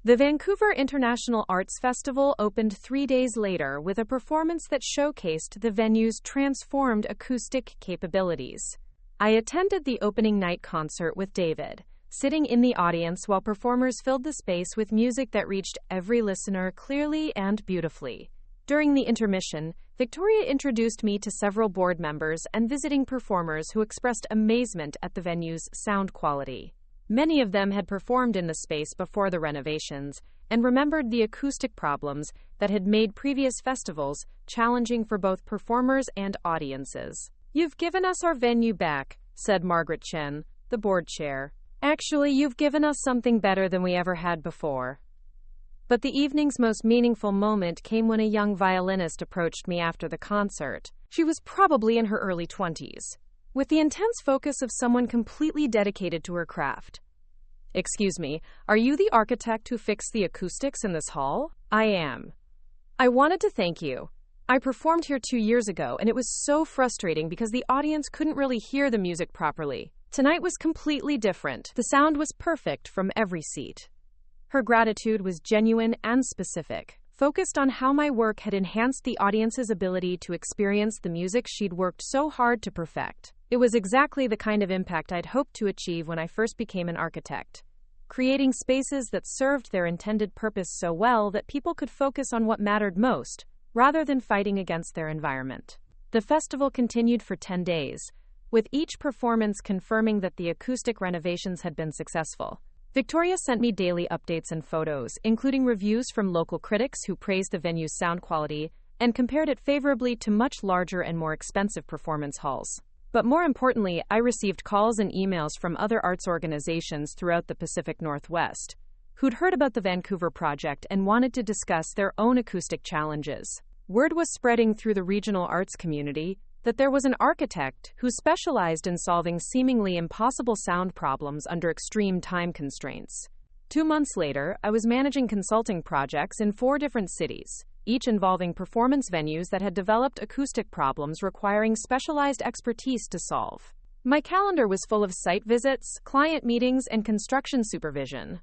The Vancouver International Arts Festival opened 3 days later with a performance that showcased the venue's transformed acoustic capabilities. I attended the opening night concert with David, sitting in the audience while performers filled the space with music that reached every listener clearly and beautifully. During the intermission, Victoria introduced me to several board members and visiting performers who expressed amazement at the venue's sound quality. Many of them had performed in the space before the renovations and remembered the acoustic problems that had made previous festivals challenging for both performers and audiences. "You've given us our venue back," said Margaret Chen, the board chair. "Actually, you've given us something better than we ever had before." But the evening's most meaningful moment came when a young violinist approached me after the concert. She was probably in her early 20s, with the intense focus of someone completely dedicated to her craft. "Excuse me, are you the architect who fixed the acoustics in this hall?" "I am. I wanted to thank you. I performed here 2 years ago, and it was so frustrating because the audience couldn't really hear the music properly. Tonight was completely different. The sound was perfect from every seat." Her gratitude was genuine and specific, focused on how my work had enhanced the audience's ability to experience the music she'd worked so hard to perfect. It was exactly the kind of impact I'd hoped to achieve when I first became an architect, creating spaces that served their intended purpose so well that people could focus on what mattered most, rather than fighting against their environment. The festival continued for 10 days, with each performance confirming that the acoustic renovations had been successful. Victoria sent me daily updates and photos, including reviews from local critics who praised the venue's sound quality and compared it favorably to much larger and more expensive performance halls. But more importantly, I received calls and emails from other arts organizations throughout the Pacific Northwest, who'd heard about the Vancouver project and wanted to discuss their own acoustic challenges. Word was spreading through the regional arts community that there was an architect who specialized in solving seemingly impossible sound problems under extreme time constraints. 2 months later, I was managing consulting projects in 4 different cities, each involving performance venues that had developed acoustic problems requiring specialized expertise to solve. My calendar was full of site visits, client meetings, and construction supervision.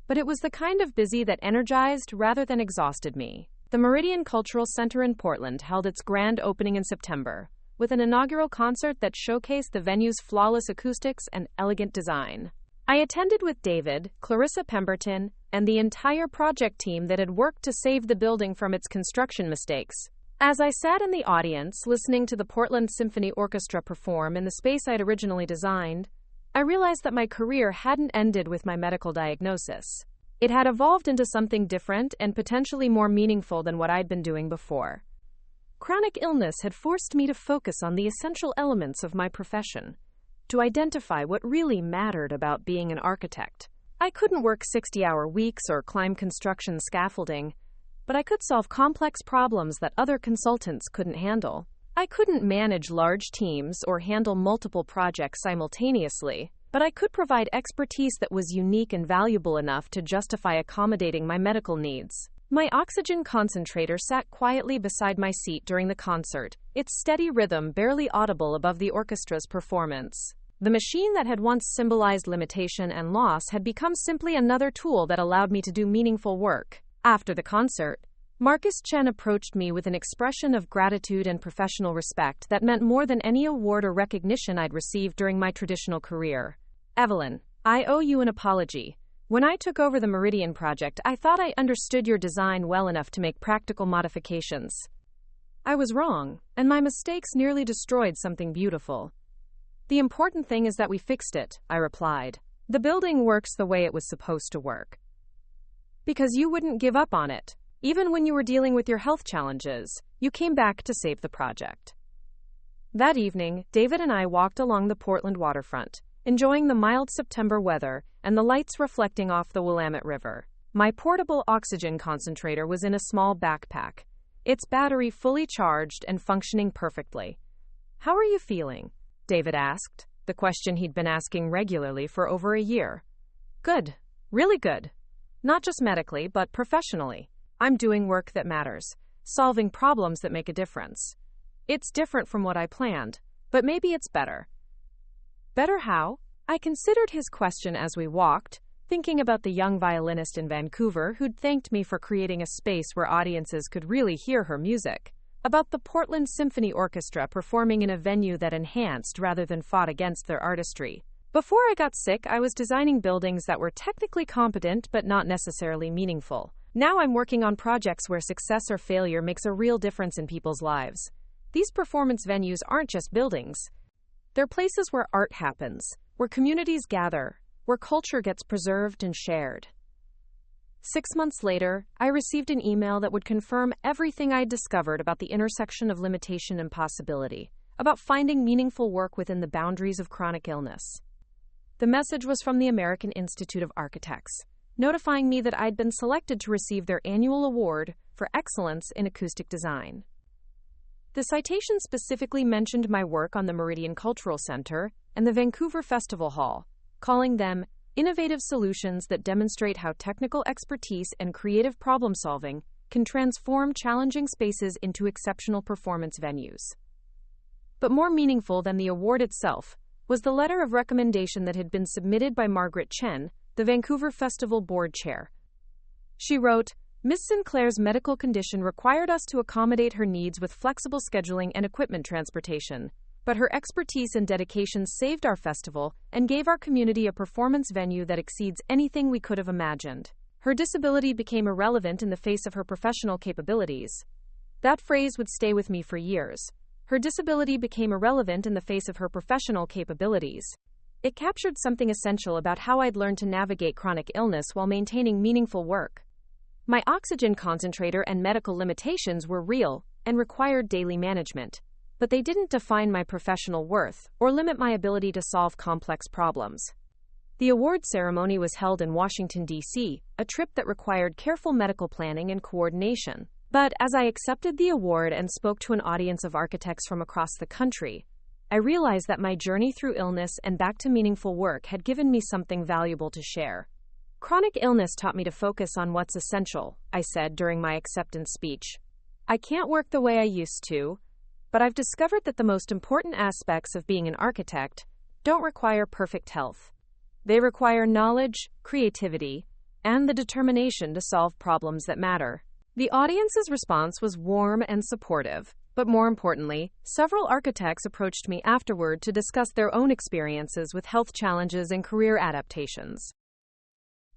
But it was the kind of busy that energized rather than exhausted me. The Meridian Cultural Center in Portland held its grand opening in September, with an inaugural concert that showcased the venue's flawless acoustics and elegant design. I attended with David, Clarissa Pemberton, and the entire project team that had worked to save the building from its construction mistakes. As I sat in the audience, listening to the Portland Symphony Orchestra perform in the space I'd originally designed, I realized that my career hadn't ended with my medical diagnosis. It had evolved into something different and potentially more meaningful than what I'd been doing before. Chronic illness had forced me to focus on the essential elements of my profession, to identify what really mattered about being an architect. I couldn't work 60-hour weeks or climb construction scaffolding, but I could solve complex problems that other consultants couldn't handle. I couldn't manage large teams or handle multiple projects simultaneously, but I could provide expertise that was unique and valuable enough to justify accommodating my medical needs. My oxygen concentrator sat quietly beside my seat during the concert, its steady rhythm barely audible above the orchestra's performance. The machine that had once symbolized limitation and loss had become simply another tool that allowed me to do meaningful work. After the concert, Marcus Chen approached me with an expression of gratitude and professional respect that meant more than any award or recognition I'd received during my traditional career. "Evelyn, I owe you an apology. When I took over the Meridian project, I thought I understood your design well enough to make practical modifications. I was wrong, and my mistakes nearly destroyed something beautiful. The important thing is that we fixed it," I replied. "The building works the way it was supposed to work. Because you wouldn't give up on it. Even when you were dealing with your health challenges, you came back to save the project." That evening, David and I walked along the Portland waterfront, enjoying the mild September weather and the lights reflecting off the Willamette River. My portable oxygen concentrator was in a small backpack, its battery fully charged and functioning perfectly. "How are you feeling?" David asked, the question he'd been asking regularly for over a year. "Good. Really good. Not just medically, but professionally. I'm doing work that matters, solving problems that make a difference. It's different from what I planned, but maybe it's better." "Better how?" I considered his question as we walked, thinking about the young violinist in Vancouver who'd thanked me for creating a space where audiences could really hear her music, about the Portland Symphony Orchestra performing in a venue that enhanced rather than fought against their artistry. Before I got sick, I was designing buildings that were technically competent but not necessarily meaningful. Now I'm working on projects where success or failure makes a real difference in people's lives. These performance venues aren't just buildings. They're places where art happens, where communities gather, where culture gets preserved and shared. 6 months later, I received an email that would confirm everything I'd discovered about the intersection of limitation and possibility, about finding meaningful work within the boundaries of chronic illness. The message was from the American Institute of Architects, notifying me that I'd been selected to receive their annual award for excellence in acoustic design. The citation specifically mentioned my work on the Meridian Cultural Center and the Vancouver Festival Hall, calling them innovative solutions that demonstrate how technical expertise and creative problem-solving can transform challenging spaces into exceptional performance venues. But more meaningful than the award itself was the letter of recommendation that had been submitted by Margaret Chen, the Vancouver Festival Board Chair. She wrote, "Ms. Sinclair's medical condition required us to accommodate her needs with flexible scheduling and equipment transportation, but her expertise and dedication saved our festival and gave our community a performance venue that exceeds anything we could have imagined. Her disability became irrelevant in the face of her professional capabilities." That phrase would stay with me for years. Her disability became irrelevant in the face of her professional capabilities. It captured something essential about how I'd learned to navigate chronic illness while maintaining meaningful work. My oxygen concentrator and medical limitations were real and required daily management, but they didn't define my professional worth or limit my ability to solve complex problems. The award ceremony was held in Washington, D.C., a trip that required careful medical planning and coordination. But as I accepted the award and spoke to an audience of architects from across the country, I realized that my journey through illness and back to meaningful work had given me something valuable to share. "Chronic illness taught me to focus on what's essential," I said during my acceptance speech. "I can't work the way I used to, but I've discovered that the most important aspects of being an architect don't require perfect health. They require knowledge, creativity, and the determination to solve problems that matter." The audience's response was warm and supportive, But more importantly, several architects approached me afterward to discuss their own experiences with health challenges and career adaptations.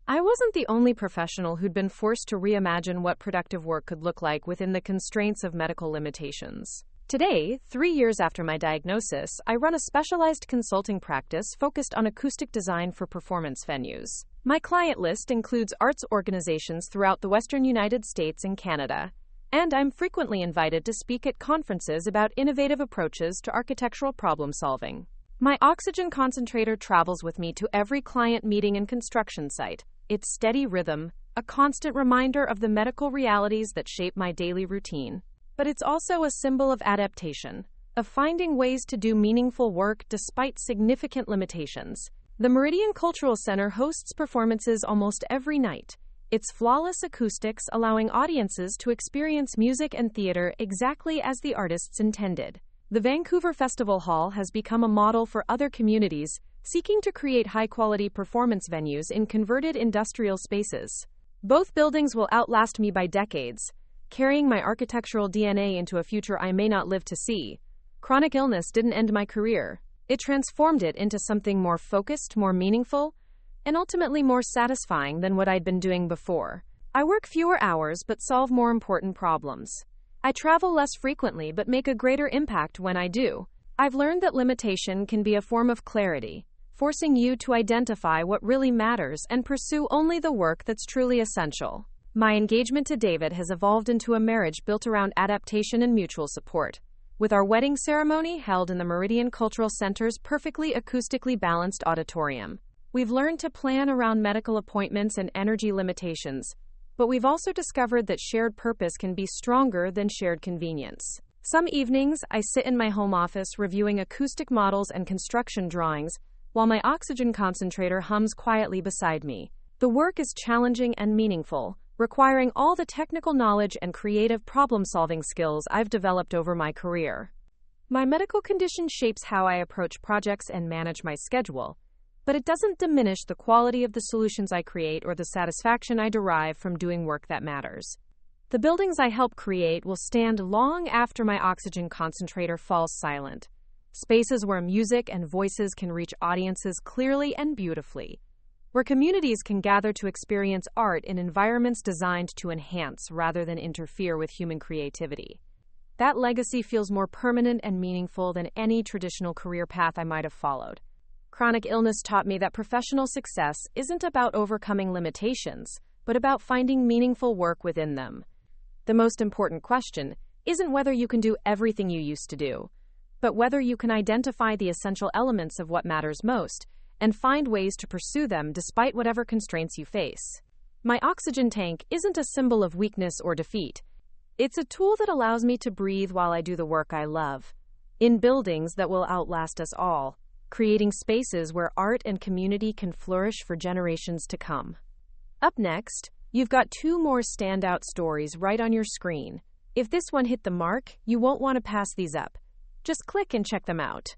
I wasn't the only professional who'd been forced to reimagine what productive work could look like within the constraints of medical limitations. Today, 3 years after my diagnosis, I run a specialized consulting practice focused on acoustic design for performance venues. My client list includes arts organizations throughout the Western United States and Canada, and I'm frequently invited to speak at conferences about innovative approaches to architectural problem solving. My oxygen concentrator travels with me to every client meeting and construction site. Its steady rhythm, a constant reminder of the medical realities that shape my daily routine. But it's also a symbol of adaptation, of finding ways to do meaningful work despite significant limitations. The Meridian Cultural Center hosts performances almost every night, its flawless acoustics allowing audiences to experience music and theater exactly as the artists intended. The Vancouver Festival Hall has become a model for other communities seeking to create high-quality performance venues in converted industrial spaces. Both buildings will outlast me by decades, carrying my architectural DNA into a future I may not live to see. Chronic illness didn't end my career. It transformed it into something more focused, more meaningful, and ultimately more satisfying than what I'd been doing before. I work fewer hours but solve more important problems. I travel less frequently but make a greater impact when I do. I've learned that limitation can be a form of clarity, forcing you to identify what really matters and pursue only the work that's truly essential. My engagement to David has evolved into a marriage built around adaptation and mutual support. With our wedding ceremony held in the Meridian Cultural Center's perfectly acoustically balanced auditorium, we've learned to plan around medical appointments and energy limitations, but we've also discovered that shared purpose can be stronger than shared convenience. Some evenings, I sit in my home office reviewing acoustic models and construction drawings, while my oxygen concentrator hums quietly beside me. The work is challenging and meaningful, requiring all the technical knowledge and creative problem-solving skills I've developed over my career. My medical condition shapes how I approach projects and manage my schedule, but it doesn't diminish the quality of the solutions I create or the satisfaction I derive from doing work that matters. The buildings I help create will stand long after my oxygen concentrator falls silent. Spaces where music and voices can reach audiences clearly and beautifully. Where communities can gather to experience art in environments designed to enhance rather than interfere with human creativity. That legacy feels more permanent and meaningful than any traditional career path I might have followed. Chronic illness taught me that professional success isn't about overcoming limitations, but about finding meaningful work within them. The most important question isn't whether you can do everything you used to do, but whether you can identify the essential elements of what matters most and find ways to pursue them despite whatever constraints you face. My oxygen tank isn't a symbol of weakness or defeat. It's a tool that allows me to breathe while I do the work I love, in buildings that will outlast us all, creating spaces where art and community can flourish for generations to come. Up next, you've got 2 more standout stories right on your screen. If this one hit the mark, you won't want to pass these up. Just click and check them out.